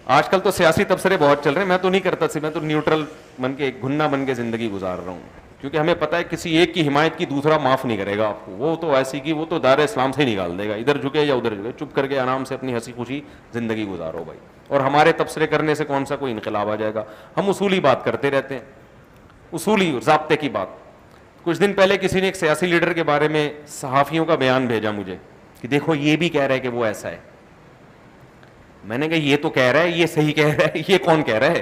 آج کل تو سیاسی تبصرے بہت چل رہے ہیں, میں تو نہیں کرتا, میں تو نیوٹرل بن کے, گھنا بن کے زندگی گزار رہا ہوں, کیونکہ ہمیں پتا ہے کسی ایک کی حمایت کی دوسرا معاف نہیں کرے گا آپ کو. وہ تو ایسی کی, وہ تو دائرہ اسلام سے ہی نکال دے گا, ادھر جھکے یا ادھر جھکے, چپ کر کے آرام سے اپنی ہنسی خوشی زندگی گزارو بھائی. اور ہمارے تبصرے کرنے سے کون سا کوئی انقلاب آ جائے گا. ہم اصولی بات کرتے رہتے ہیں, اصولی ضابطے کی بات. کچھ دن پہلے کسی نے ایک سیاسی لیڈر کے بارے میں صحافیوں کا بیان بھیجا مجھے کہ دیکھو یہ بھی کہہ رہا ہے کہ وہ ایسا ہے. میں نے کہا یہ تو کہہ رہا ہے, یہ صحیح کہہ رہا ہے, یہ کون کہہ رہا ہے؟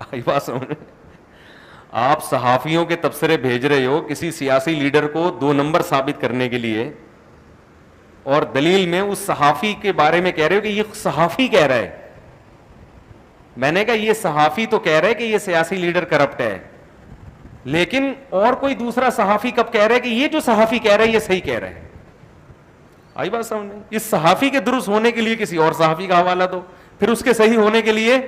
آئی بات سمجھ. آپ صحافیوں کے تبصرے بھیج رہے ہو کسی سیاسی لیڈر کو 2 نمبر ثابت کرنے کے لیے, اور دلیل میں اس صحافی کے بارے میں کہہ رہے ہو کہ یہ صحافی کہہ رہا ہے. میں نے کہا یہ صحافی تو کہہ رہا ہے کہ یہ سیاسی لیڈر کرپٹ ہے, لیکن اور کوئی دوسرا صحافی کب کہہ رہا ہے کہ یہ جو صحافی کہہ رہا ہے یہ صحیح کہہ رہا ہے؟ آئی بات سمجھ میں. اس صحافی کے درست ہونے کے لیے کسی اور صحافی کا حوالہ دو, پھر اس کے صحیح ہونے کے لیے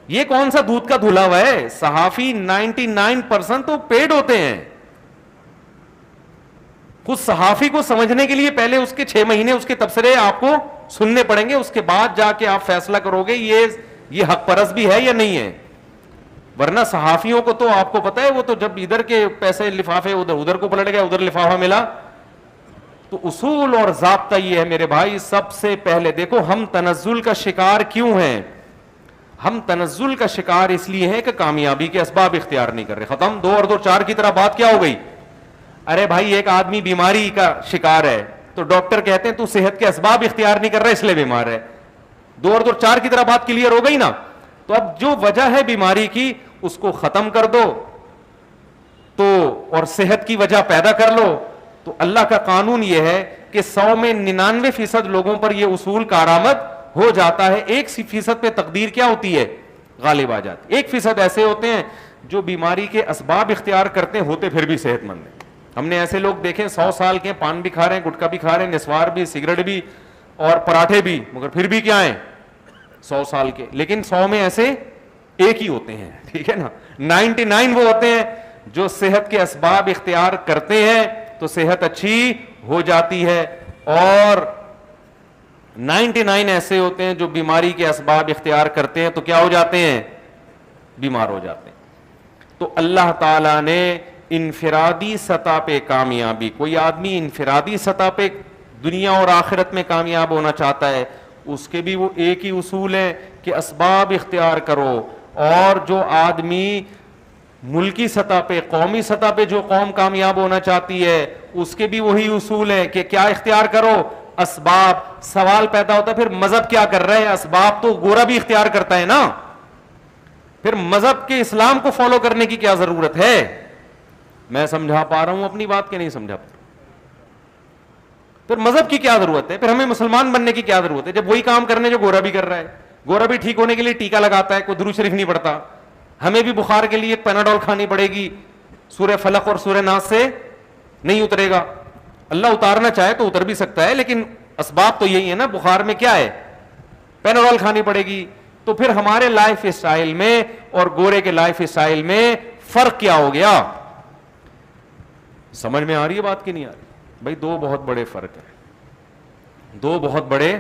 یہ کون سا دودھ کا دھلا ہوا ہے. صحافی 99% تو پیڈ ہوتے ہیں. خود صحافی کو سمجھنے کے لیے پہلے اس کے 6 مہینے اس کے تبصرے آپ کو سننے پڑیں گے, اس کے بعد جا کے آپ فیصلہ کرو گے یہ حق پرست بھی ہے یا نہیں ہے. ورنہ صحافیوں کو تو آپ کو پتا ہے, وہ تو جب ادھر کے پیسے لفافے ادھر کو پلٹ گیا, ادھر لفافہ ملا. تو اصول اور ضابطہ یہ ہے میرے بھائی, سب سے پہلے دیکھو ہم تنزل کا شکار کیوں ہیں. ہم تنزل کا شکار اس لیے ہیں کہ کامیابی کے اسباب اختیار نہیں کر رہے. ختم. 2 اور 2 4 کی طرح بات کیا ہو گئی. ارے بھائی ایک آدمی بیماری کا شکار ہے تو ڈاکٹر کہتے ہیں تو صحت کے اسباب اختیار نہیں کر رہا اس لیے بیمار ہے. 2 اور 2 4 کی طرح بات کلیئر ہو گئی نا. تو اب جو وجہ ہے بیماری کی اس کو ختم کر دو تو, اور صحت کی وجہ پیدا کر لو. تو اللہ کا قانون یہ ہے کہ 100 میں 99% لوگوں پر یہ اصول کارآمد ہو جاتا ہے. 1% پہ تقدیر کیا ہوتی ہے, غالب آ جاتی. 1% ایسے ہوتے ہیں جو بیماری کے اسباب اختیار کرتے ہیں, ہوتے پھر بھی صحت مند ہیں. ہم نے ایسے لوگ دیکھے 100 سال کے, پان بھی کھا رہے ہیں, گٹکا بھی کھا رہے ہیں, نسوار بھی, سگریٹ بھی اور پراٹھے بھی, مگر پھر بھی کیا ہیں 100 سال کے. لیکن 100 میں ایسے ایک ہی ہوتے ہیں, ٹھیک ہے نا. 99 وہ ہوتے ہیں جو صحت کے اسباب اختیار کرتے ہیں تو صحت اچھی ہو جاتی ہے. اور 99 ایسے ہوتے ہیں جو بیماری کے اسباب اختیار کرتے ہیں تو کیا ہو جاتے ہیں؟ بیمار ہو جاتے ہیں. تو اللہ تعالیٰ نے انفرادی سطح پہ کامیابی، کوئی آدمی انفرادی سطح پہ دنیا اور آخرت میں کامیاب ہونا چاہتا ہے، اس کے بھی وہ ایک ہی اصول ہے کہ اسباب اختیار کرو. اور جو آدمی ملکی سطح پہ، قومی سطح پہ جو قوم کامیاب ہونا چاہتی ہے، اس کے بھی وہی اصول ہے کہ کیا اختیار کرو؟ اسباب. سوال پیدا ہوتا ہے پھر مذہب کیا کر رہا ہے؟ اسباب تو گورا بھی اختیار کرتا ہے نا، پھر مذہب کے اسلام کو فالو کرنے کی کیا ضرورت ہے؟ میں سمجھا پا رہا ہوں اپنی بات کہ نہیں سمجھا پا رہا؟ پھر مذہب کی کیا ضرورت ہے؟ پھر ہمیں مسلمان بننے کی کیا ضرورت ہے جب وہی کام کرنے جو گورا بھی کر رہا ہے؟ گورا بھی ٹھیک ہونے کے لیے ٹیکا لگاتا ہے، کوئی درود شریف نہیں پڑھتا. ہمیں بھی بخار کے لیے پیناڈول کھانی پڑے گی، سورہ فلق اور سورہ ناس سے نہیں اترے گا. اللہ اتارنا چاہے تو اتر بھی سکتا ہے، لیکن اسباب تو یہی ہے نا. بخار میں کیا ہے؟ پیناڈول کھانی پڑے گی. تو پھر ہمارے لائف اسٹائل میں اور گورے کے لائف اسٹائل میں فرق کیا ہو گیا؟ سمجھ میں آ رہی ہے بات کی نہیں آ رہی؟ بھائی دو بہت بڑے فرق ہیں، دو بہت بڑے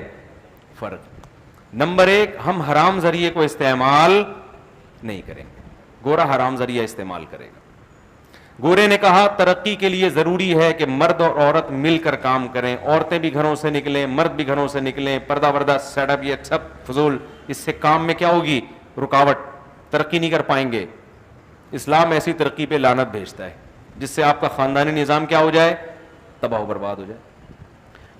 فرق. نمبر ایک، ہم حرام ذریعے کو استعمال نہیں کریں گے، گورا حرام ذریعہ استعمال کرے گا. گورے نے کہا ترقی کے لیے ضروری ہے کہ مرد اور عورت مل کر کام کریں، عورتیں بھی گھروں سے نکلیں، مرد بھی گھروں سے نکلیں، پردہ وردہ سیٹ اپ، یہ سب فضول. اس سے کام میں کیا ہوگی؟ رکاوٹ، ترقی نہیں کر پائیں گے. اسلام ایسی ترقی پہ لعنت بھیجتا ہے جس سے آپ کا خاندانی نظام کیا ہو جائے؟ تباہ و برباد ہو جائے.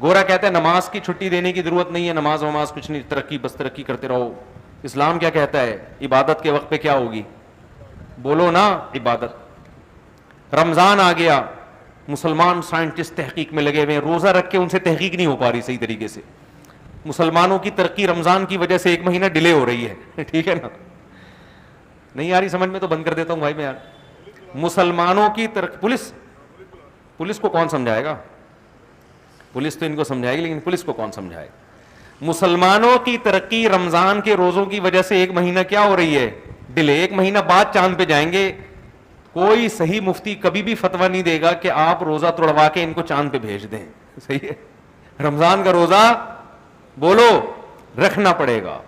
گورا کہتا ہے نماز کی چھٹی دینے کی ضرورت نہیں ہے، نماز وماز کچھ نہیں، ترقی بس ترقی کرتے رہو. اسلام کیا کہتا ہے؟ عبادت کے وقت پہ کیا ہوگی؟ بولو نا، عبادت. رمضان آ گیا، مسلمان سائنٹسٹ تحقیق میں لگے ہوئے ہیں، روزہ رکھ کے ان سے تحقیق نہیں ہو پا رہی صحیح طریقے سے. مسلمانوں کی ترقی رمضان کی وجہ سے 1 مہینہ ڈیلے ہو رہی ہے. ٹھیک ہے نا؟ نہیں آ رہی سمجھ میں تو بند کر دیتا ہوں بھائی میں یار. مسلمانوں کی ترقی، پولیس کو کون سمجھائے گا؟ پولیس تو ان کو سمجھائے گی، لیکن پولیس کو کون سمجھائے گا؟ مسلمانوں کی ترقی رمضان کے روزوں کی وجہ سے 1 مہینہ کیا ہو رہی ہے؟ ڈیلے. 1 مہینہ بعد چاند پہ جائیں گے. کوئی صحیح مفتی کبھی بھی فتویٰ نہیں دے گا کہ آپ روزہ توڑوا کے ان کو چاند پہ بھیج دیں. صحیح ہے؟ رمضان کا روزہ بولو رکھنا پڑے گا.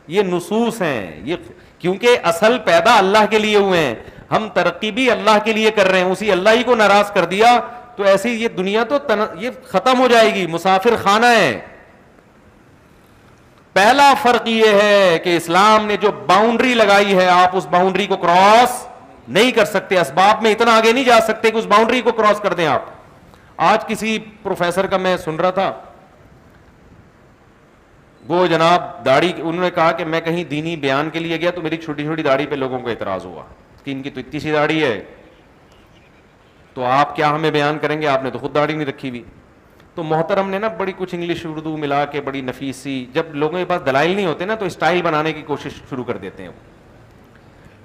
یہ نصوص ہیں، یہ کیونکہ اصل پیدا اللہ کے لیے ہوئے ہیں، ہم ترقی بھی اللہ کے لیے کر رہے ہیں. اسی اللہ ہی کو ناراض کر دیا تو ایسی یہ دنیا تو یہ ختم ہو جائے گی، مسافر خانہ ہے. پہلا فرق یہ ہے کہ اسلام نے جو باؤنڈری لگائی ہے، آپ اس باؤنڈری کو کراس نہیں کر سکتے. اسباب میں اتنا آگے نہیں جا سکتے کہ اس باؤنڈری کو کراس کر دیں آپ. آج کسی پروفیسر کا میں سن رہا تھا، وہ جناب داڑھی، انہوں نے کہا کہ میں کہیں دینی بیان کے لیے گیا تو میری چھوٹی چھوٹی داڑھی پہ لوگوں کو اعتراض ہوا کہ ان کی تو اتنی سی داڑھی ہے، تو آپ کیا ہمیں بیان کریں گے؟ آپ نے تو خود داڑھی نہیں رکھی ہوئی. تو محترم نے نا بڑی کچھ انگلش اردو ملا کے بڑی نفیس سی، جب لوگوں کے پاس دلائل نہیں ہوتے نا تو اسٹائل بنانے کی کوشش شروع کر دیتے ہیں.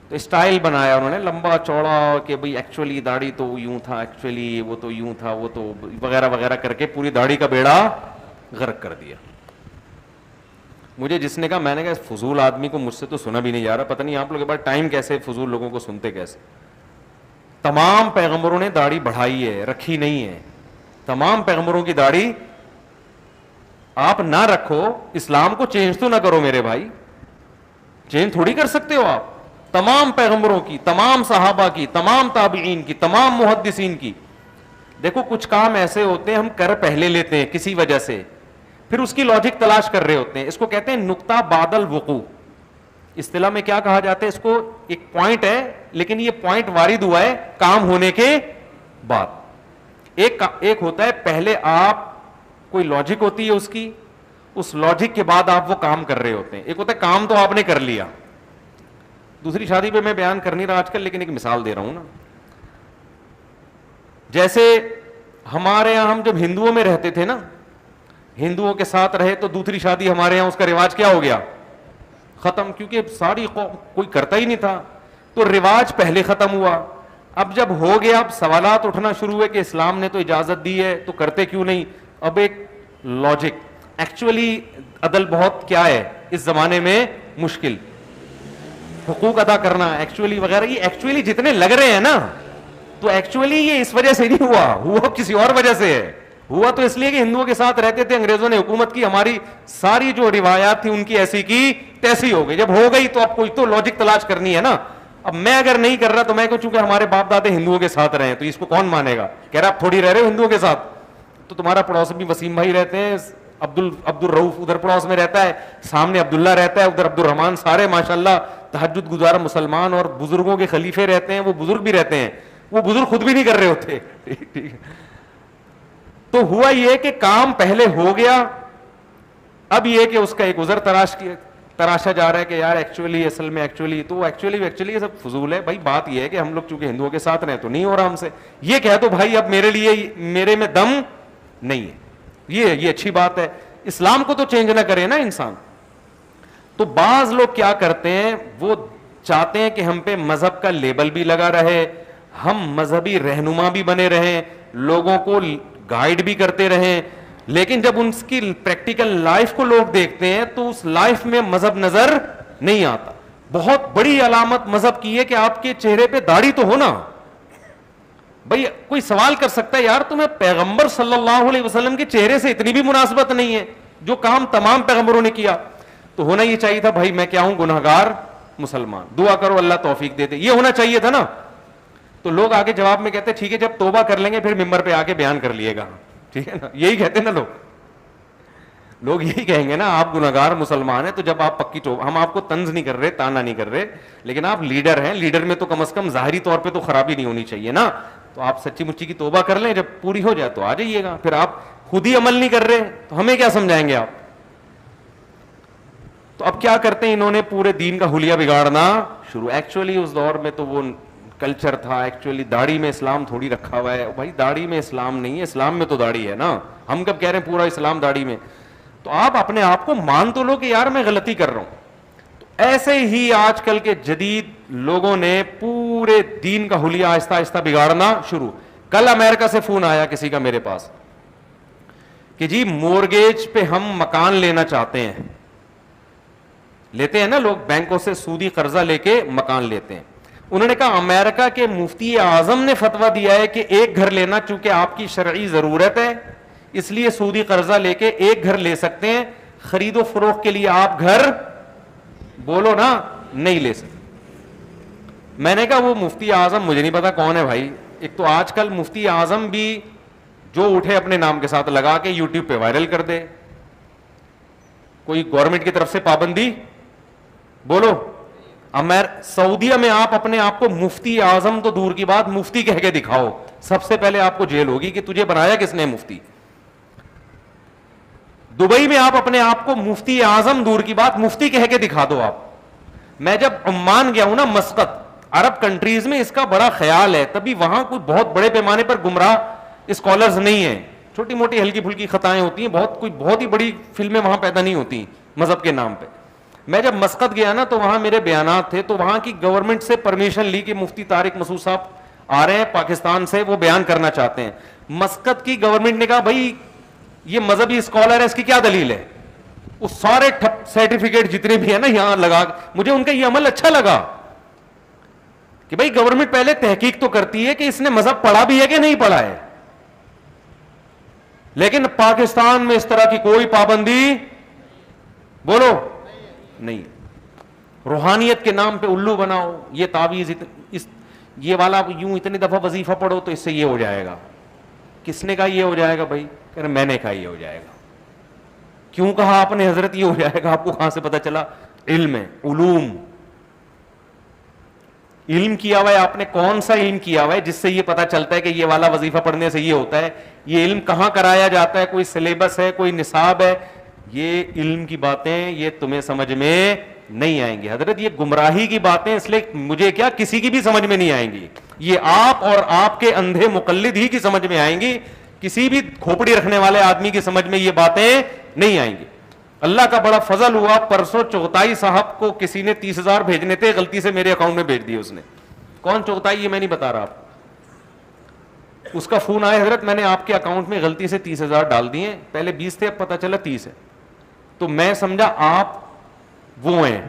تو اسٹائل بنایا انہوں نے لمبا چوڑا کہ بھئی ایکچولی داڑھی تو یوں تھا، ایکچولی وہ تو یوں تھا، وہ تو وغیرہ وغیرہ کر کے پوری داڑھی کا بیڑا غرق کر دیا. مجھے جس نے کہا، میں نے کہا فضول آدمی کو مجھ سے تو سنا بھی نہیں جا رہا، پتہ نہیں آپ لوگوں کے پاس ٹائم کیسے فضول لوگوں کو سنتے کیسے. تمام پیغمبروں نے داڑھی بڑھائی ہے، رکھی نہیں ہے. تمام پیغمبروں کی داڑھی آپ نہ رکھو، اسلام کو چینج تو نہ کرو میرے بھائی، چینج تھوڑی کر سکتے ہو آپ. تمام پیغمبروں کی، تمام صحابہ کی، تمام تابعین کی، تمام محدثین کی. دیکھو کچھ کام ایسے ہوتے ہیں ہم کر پہلے لیتے ہیں کسی وجہ سے، پھر اس کی لاجک تلاش کر رہے ہوتے ہیں. اس کو کہتے ہیں نقطہ بعد الوقوع. اصطلاح میں کیا کہا جاتا ہے اس کو؟ ایک پوائنٹ ہے لیکن یہ پوائنٹ وارد ہوا ہے کام ہونے کے بعد. ایک ہوتا ہے پہلے آپ کوئی لاجک ہوتی ہے اس کی، اس لاجک کے بعد آپ وہ کام کر رہے ہوتے ہیں. ایک ہوتا ہے کام تو آپ نے کر لیا. دوسری شادی پہ میں بیان کر نہیں رہا آج کل، لیکن ایک مثال دے رہا ہوں نا. جیسے ہمارے یہاں ہم جب ہندوؤں میں رہتے تھے نا، ہندوؤں کے ساتھ رہے تو دوسری شادی ہمارے یہاں اس کا رواج کیا ہو گیا؟ ختم. کیونکہ ساری قوم کوئی کرتا ہی نہیں تھا تو رواج پہلے ختم ہوا. اب جب ہو گیا اب سوالات اٹھنا شروع ہوئے کہ اسلام نے تو اجازت دی ہے تو کرتے کیوں نہیں؟ اب ایک لاجک. ایکچولی عدل بہت کیا ہے اس زمانے میں؟ مشکل. حقوق ادا کرنا ایکچولی وغیرہ، یہ ایکچولی جتنے لگ رہے ہیں نا تو ایکچولی یہ اس وجہ سے نہیں ہوا کسی اور وجہ سے ہے. ہوا تو اس لیے کہ ہندوؤں کے ساتھ رہتے تھے, انگریزوں نے حکومت کی, ہماری ساری جو روایات تھی ان کی ایسی کی تیسی ہو گئی. جب ہو گئی تو اب کوئی تو لاجک تلاش کرنی ہے نا. اب میں اگر نہیں کر رہا تو میں کہوں چونکہ ہمارے باپ دادے ہندوؤں کے ساتھ رہے ہیں تو اس کو کون مانے گا. کہہ رہا آپ تھوڑی رہ رہے ہو ہندوؤں کے ساتھ, تو تمہارا پڑوس بھی وسیم بھائی رہتے ہیں, عبد الرؤف ادھر پڑوس میں رہتا ہے, سامنے عبداللہ رہتا ہے, ادھر عبد الرحمان, سارے ماشاءاللہ تہجد گزار مسلمان اور بزرگوں کے خلیفے رہتے ہیں, وہ بزرگ بھی رہتے ہیں, وہ بزرگ خود بھی نہیں کر رہے ہوتے. ٹھیک. تو ہوا یہ کہ کام پہلے ہو گیا, اب یہ کہ اس کا ایک عذر تراشا جا رہا ہے کہ یار ایکچولی اصل میں ایکچولی یہ سب فضول ہے بھائی. بات یہ ہے کہ ہم لوگ چونکہ ہندوؤں کے ساتھ رہے تو نہیں ہو رہا ہم سے, یہ کہہ دو بھائی اب میرے لیے میرے میں دم نہیں ہے, یہ اچھی بات ہے. اسلام کو تو چینج نہ کرے نا انسان. تو بعض لوگ کیا کرتے ہیں, وہ چاہتے ہیں کہ ہم پہ مذہب کا لیبل بھی لگا رہے, ہم مذہبی رہنما بھی بنے رہیں, لوگوں کو گائیڈ بھی کرتے رہیں, لیکن جب ان کی پریکٹیکل لائف کو لوگ دیکھتے ہیں تو اس لائف میں مذہب نظر نہیں آتا. بہت بڑی علامت مذہب کی ہے کہ آپ کے چہرے پہ داڑھی تو ہونا. بھائی کوئی سوال کر سکتا ہے یار تمہیں پیغمبر صلی اللہ علیہ وسلم کے چہرے سے اتنی بھی مناسبت نہیں ہے جو کام تمام پیغمبروں نے کیا, تو ہونا یہ چاہیے تھا بھائی میں کیا ہوں, گنہگار مسلمان, دعا کرو اللہ توفیق دے دے, یہ ہونا چاہیے تھا نا. تو لوگ آگے جواب میں کہتے ہیں ٹھیک ہے جب توبہ کر لیں گے پھر ممبر پہ آ کے بیان کر لیے گا. ٹھیک ہے نا, یہی کہتے ہیں نا لوگ یہی کہیں گے نا آپ گنہگار مسلمان ہیں, تو جب آپ پکی توبہ, ہم آپ کو طنز نہیں کر رہے, تانا نہیں کر رہے, لیکن آپ لیڈر ہیں, لیڈر میں تو کم از کم ظاہری طور پہ تو خرابی نہیں ہونی چاہیے نا. تو آپ سچی مچی کی توبہ کر لیں, جب پوری ہو جائے تو آ جائیے گا. پھر آپ خود ہی عمل نہیں کر رہے تو ہمیں کیا سمجھائیں گے آپ. تو اب کیا کرتے ہیں, انہوں نے پورے دین کا حلیہ بگاڑنا شروع. ایکچولی اس دور میں تو وہ کلچر تھا, ایکچولی داڑھی میں اسلام تھوڑی رکھا ہوا ہے. بھائی داڑھی میں اسلام نہیں ہے, اسلام میں تو داڑھی ہے نا. ہم کب کہہ رہے ہیں پورا اسلام داڑھی میں, تو آپ اپنے آپ کو مان تو لو کہ یار میں غلطی کر رہا ہوں. تو ایسے ہی آج کل کے جدید لوگوں نے پورے دین کا حلیہ آہستہ آہستہ بگاڑنا شروع. کل امریکہ سے فون آیا کسی کا میرے پاس کہ جی مورگیج پہ ہم مکان لینا چاہتے ہیں. لیتے ہیں نا لوگ بینکوں سے سودی قرضہ لے کے مکان لیتے ہیں. انہوں نے کہا امریکہ کے مفتی اعظم نے فتویٰ دیا ہے کہ ایک گھر لینا چونکہ آپ کی شرعی ضرورت ہے اس لیے سودی قرضہ لے کے ایک گھر لے سکتے ہیں, خرید و فروخت کے لیے آپ گھر بولو نا نہیں لے سکتے. میں نے کہا وہ مفتی اعظم مجھے نہیں پتا کون ہے بھائی. ایک تو آج کل مفتی اعظم بھی جو اٹھے اپنے نام کے ساتھ لگا کے یوٹیوب پہ وائرل کر دے. کوئی گورنمنٹ کی طرف سے پابندی بولو. سعودیہ میں آپ اپنے آپ کو مفتی اعظم تو دور کی بات مفتی کہہ کے دکھاؤ, سب سے پہلے آپ کو جیل ہوگی کہ تجھے بنایا کس نے مفتی. دبئی میں آپ اپنے آپ کو مفتی اعظم دور کی بات مفتی کہہ کے دکھا دو آپ. میں جب عمان گیا ہوں نا, مسقط, عرب کنٹریز میں اس کا بڑا خیال ہے, تبھی وہاں کوئی بہت بڑے پیمانے پر گمراہ اسکالرز نہیں ہیں, چھوٹی موٹی ہلکی پھلکی خطائیں ہوتی ہیں, بہت ہی بڑی فلمیں وہاں پیدا نہیں ہوتی مذہب کے نام پہ. میں جب مسقط گیا نا تو وہاں میرے بیانات تھے, تو وہاں کی گورنمنٹ سے پرمیشن لی کہ مفتی طارق مسعود صاحب آ رہے ہیں پاکستان سے, وہ بیان کرنا چاہتے ہیں. مسقط کی گورنمنٹ نے کہا بھائی یہ مذہبی اسکالر ہے, اس کی کیا دلیل ہے. وہ سارے سرٹیفکیٹ جتنے بھی ہیں نا یہاں لگا. مجھے ان کا یہ عمل اچھا لگا کہ بھائی گورنمنٹ پہلے تحقیق تو کرتی ہے کہ اس نے مذہب پڑھا بھی ہے کہ نہیں پڑھا ہے. لیکن پاکستان میں اس طرح کی کوئی پابندی بولو نہیں. روحانیت کے نام پہ الو بناؤ, یہ تعویذ یہ والا یوں اتنی دفعہ وظیفہ پڑھو تو اس سے یہ ہو جائے گا. کس نے کہا یہ ہو جائے گا بھائی؟ کہہ رہے میں نے کہا یہ ہو جائے گا. کیوں کہا آپ نے حضرت یہ ہو جائے گا؟ آپ کو کہاں سے پتا چلا؟ علم ہے, علم کیا ہوا ہے آپ نے. کون سا علم کیا ہوا ہے جس سے یہ پتا چلتا ہے کہ یہ والا وظیفہ پڑھنے سے یہ ہوتا ہے؟ یہ علم کہاں کرایا جاتا ہے؟ کوئی سلیبس ہے, کوئی نصاب ہے؟ یہ علم کی باتیں یہ تمہیں سمجھ میں نہیں آئیں گی حضرت. یہ گمراہی کی باتیں اس لیے مجھے کیا کسی کی بھی سمجھ میں نہیں آئیں گی. یہ آپ اور آپ کے اندھے مقلد ہی کی سمجھ میں آئیں گی, کسی بھی کھوپڑی رکھنے والے آدمی کی سمجھ میں یہ باتیں نہیں آئیں گی. اللہ کا بڑا فضل ہوا, پرسوں چغتائی صاحب کو کسی نے 30,000 بھیجنے تھے, غلطی سے میرے اکاؤنٹ میں بھیج دیے اس نے. کون چغتائی یہ میں نہیں بتا رہا آپ. اس کا فون آیا حضرت میں نے آپ کے اکاؤنٹ میں غلطی سے 30,000 ڈال دیے, پہلے 20 تھے اب پتا چلا 30 ہے. تو میں سمجھا آپ وہ ہیں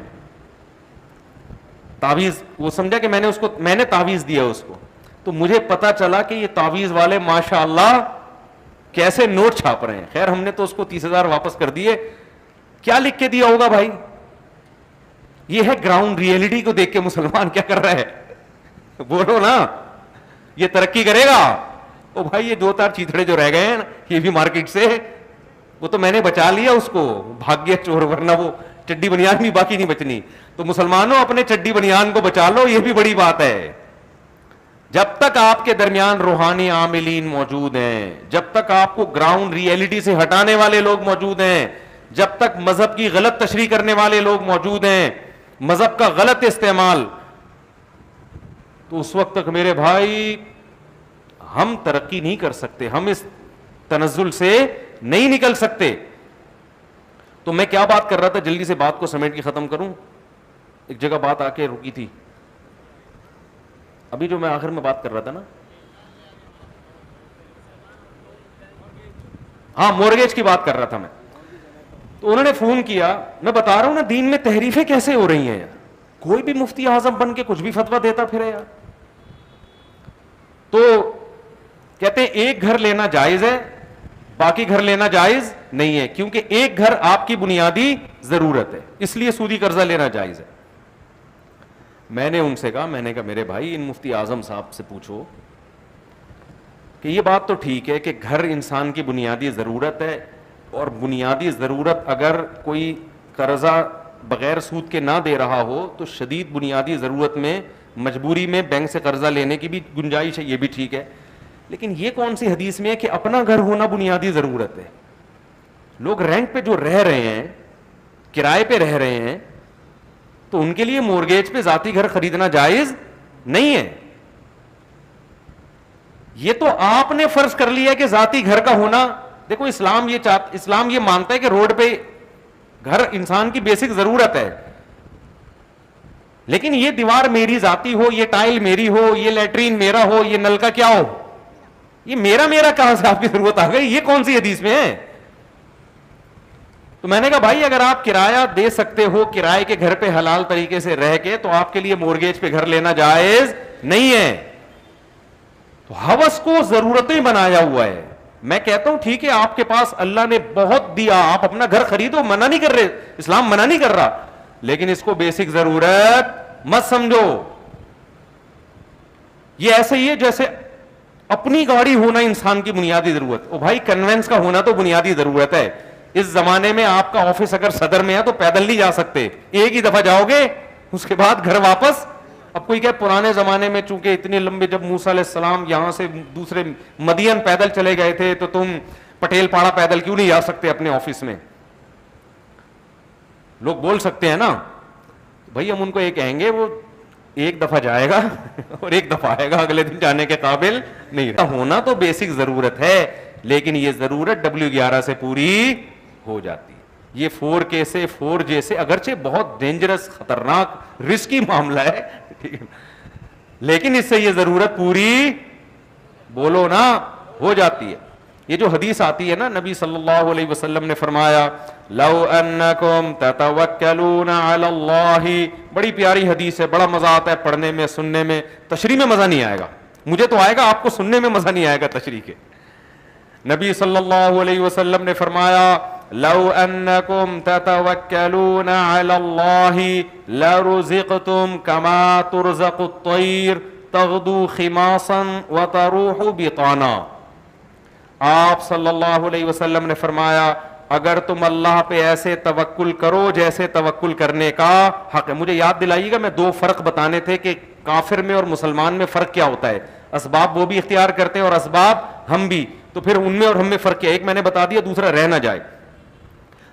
تعویذ, وہ سمجھا کہ میں نے تعویذ دیا اس کو. تو مجھے پتا چلا کہ یہ تعویذ والے ماشاء اللہ کیسے نوٹ چھاپ رہے ہیں. خیر ہم نے تو اس کو 30,000 واپس کر دیے. کیا لکھ کے دیا ہوگا بھائی؟ یہ ہے گراؤنڈ ریئلٹی کو دیکھ کے مسلمان کیا کر رہا ہے. بولو نا, یہ ترقی کرے گا؟ او بھائی یہ 2-4 چیتڑے جو رہ گئے ہیں یہ بھی مارکیٹ سے, وہ تو میں نے بچا لیا اس کو, بھاگ گیا چور, ورنہ وہ چڈی بنیان بھی باقی نہیں بچنی. تو مسلمانوں اپنے چڈی بنیان کو بچا لو, یہ بھی بڑی بات ہے. جب تک آپ کے درمیان روحانی عاملین موجود ہیں, جب تک آپ کو گراؤنڈ ریئلٹی سے ہٹانے والے لوگ موجود ہیں, جب تک مذہب کی غلط تشریح کرنے والے لوگ موجود ہیں, مذہب کا غلط استعمال, تو اس وقت تک میرے بھائی ہم ترقی نہیں کر سکتے, ہم اس تنزل سے نہیں نکل سکتے. تو میں کیا بات کر رہا تھا, جلدی سے بات کو سمیٹ کے ختم کروں. ایک جگہ بات آ کے رکی تھی, ابھی جو میں آخر میں بات کر رہا تھا نا, ہاں مورگیج کی بات کر رہا تھا میں. تو انہوں نے فون کیا, میں بتا رہا ہوں نا دین میں تحریفیں کیسے ہو رہی ہیں یار. کوئی بھی مفتی اعظم بن کے کچھ بھی فتویٰ دیتا پھرے یار. تو کہتے ہیں ایک گھر لینا جائز ہے, باقی گھر لینا جائز نہیں ہے, کیونکہ ایک گھر آپ کی بنیادی ضرورت ہے, اس لیے سودی قرضہ لینا جائز ہے. میں نے ان سے کہا, میں نے کہا میرے بھائی ان مفتی اعظم صاحب سے پوچھو کہ یہ بات تو ٹھیک ہے کہ گھر انسان کی بنیادی ضرورت ہے, اور بنیادی ضرورت اگر کوئی قرضہ بغیر سود کے نہ دے رہا ہو تو شدید بنیادی ضرورت میں مجبوری میں بینک سے قرضہ لینے کی بھی گنجائش ہے, یہ بھی ٹھیک ہے. لیکن یہ کون سی حدیث میں ہے کہ اپنا گھر ہونا بنیادی ضرورت ہے؟ لوگ رینٹ پہ جو رہ رہے ہیں, کرائے پہ رہ رہے ہیں, تو ان کے لیے مورگیج پہ ذاتی گھر خریدنا جائز نہیں ہے. یہ تو آپ نے فرض کر لیا کہ ذاتی گھر کا ہونا, دیکھو اسلام یہ مانتا ہے کہ روڈ پہ گھر انسان کی بیسک ضرورت ہے, لیکن یہ دیوار میری ذاتی ہو, یہ ٹائل میری ہو, یہ لیٹرین میرا ہو, یہ نل کا کیا ہو, یہ میرا کہاں سے آپ کی ضرورت آ گئی؟ یہ کون سی حدیث میں ہے؟ تو میں نے کہا بھائی اگر آپ کرایہ دے سکتے ہو, کرائے کے گھر پہ حلال طریقے سے رہ کے, تو آپ کے لیے مورگیج پہ گھر لینا جائز نہیں ہے. تو ہوس کو ضرورتیں بنایا ہوا ہے. میں کہتا ہوں ٹھیک ہے آپ کے پاس اللہ نے بہت دیا, آپ اپنا گھر خریدو, منع نہیں کر رہے, اسلام منع نہیں کر رہا, لیکن اس کو بیسک ضرورت مت سمجھو. یہ ایسے ہی ہے جیسے اپنی گاڑی ہونا انسان کی بنیادی ضرورت. او بھائی کنوینس کا ہونا تو بنیادی ضرورت ہے. اس زمانے میں آپ کا آفس اگر صدر میں ہے تو پیدل نہیں جا سکتے, ایک ہی دفعہ جاؤ گے, اس کے بعد گھر واپس. اب کوئی کہ پرانے زمانے میں چونکہ اتنے لمبے, جب موسیٰ علیہ السلام یہاں سے دوسرے مدین پیدل چلے گئے تھے, تو تم پٹیل پاڑا پیدل کیوں نہیں جا سکتے اپنے آفس میں؟ لوگ بول سکتے ہیں نا بھائی, ہم ان کو یہ کہیں گے وہ ایک دفعہ جائے گا اور ایک دفعہ آئے گا, اگلے دن جانے کے قابل نہیں رہتا. ہونا تو بیسک ضرورت ہے, لیکن یہ ضرورت W11 سے پوری ہو جاتی ہے. یہ 4K سے 4J سے اگرچہ بہت ڈینجرس, خطرناک, رسکی معاملہ ہے, ٹھیک ہے, لیکن اس سے یہ ضرورت پوری, بولو نا, ہو جاتی ہے. یہ جو حدیث آتی ہے نا, نبی صلی اللہ علیہ وسلم نے فرمایا لو انکم تتوکلون علی اللہ, بڑی پیاری حدیث ہے, بڑا مزہ آتا ہے پڑھنے میں, سننے میں. تشریح میں مزہ نہیں آئے گا, مجھے تو آئے گا, آپ کو سننے میں مزہ نہیں آئے گا تشریح کے. نبی صلی اللہ علیہ وسلم نے فرمایا لو انکم تتوکلون علی اللہ لرزقتم کما ترزق الطیر تغدو خماصا وتروح بطانا. آپ صلی اللہ علیہ وسلم نے فرمایا اگر تم اللہ پہ ایسے توکل کرو جیسے توکل کرنے کا حق ہے. مجھے یاد دلائیے گا, میں 2 فرق بتانے تھے کہ کافر میں اور مسلمان میں فرق کیا ہوتا ہے. اسباب وہ بھی اختیار کرتے ہیں اور اسباب ہم بھی, تو پھر ان میں اور ہم میں فرق کیا؟ ایک میں نے بتا دیا, دوسرا رہ نہ جائے.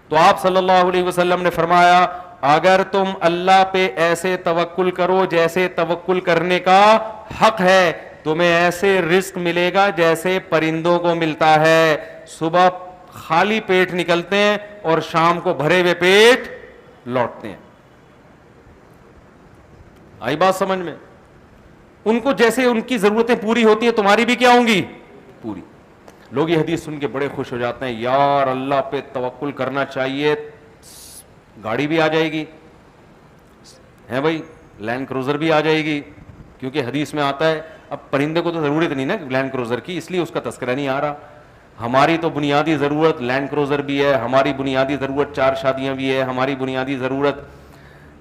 تو آپ صلی اللہ علیہ وسلم نے فرمایا اگر تم اللہ پہ ایسے توکل کرو جیسے توکل کرنے کا حق ہے, تمہیں ایسے رزق ملے گا جیسے پرندوں کو ملتا ہے. صبح خالی پیٹ نکلتے ہیں اور شام کو بھرے ہوئے پیٹ لوٹتے ہیں. آئی بات سمجھ میں؟ ان کو جیسے ان کی ضرورتیں پوری ہوتی ہیں, تمہاری بھی کیا ہوں گی؟ پوری. لوگ یہ حدیث سن کے بڑے خوش ہو جاتے ہیں, یار اللہ پہ توکل کرنا چاہیے, گاڑی بھی آ جائے گی ہے بھائی, لینڈ کروزر بھی آ جائے گی, کیونکہ حدیث میں آتا ہے. اب پرندے کو تو ضرورت نہیں نا لینڈ کروزر کی, اس لیے اس کا تذکرہ نہیں آ رہا. ہماری تو بنیادی ضرورت لینڈ کروزر بھی ہے, ہماری بنیادی ضرورت 4 شادیاں بھی ہے, ہماری بنیادی ضرورت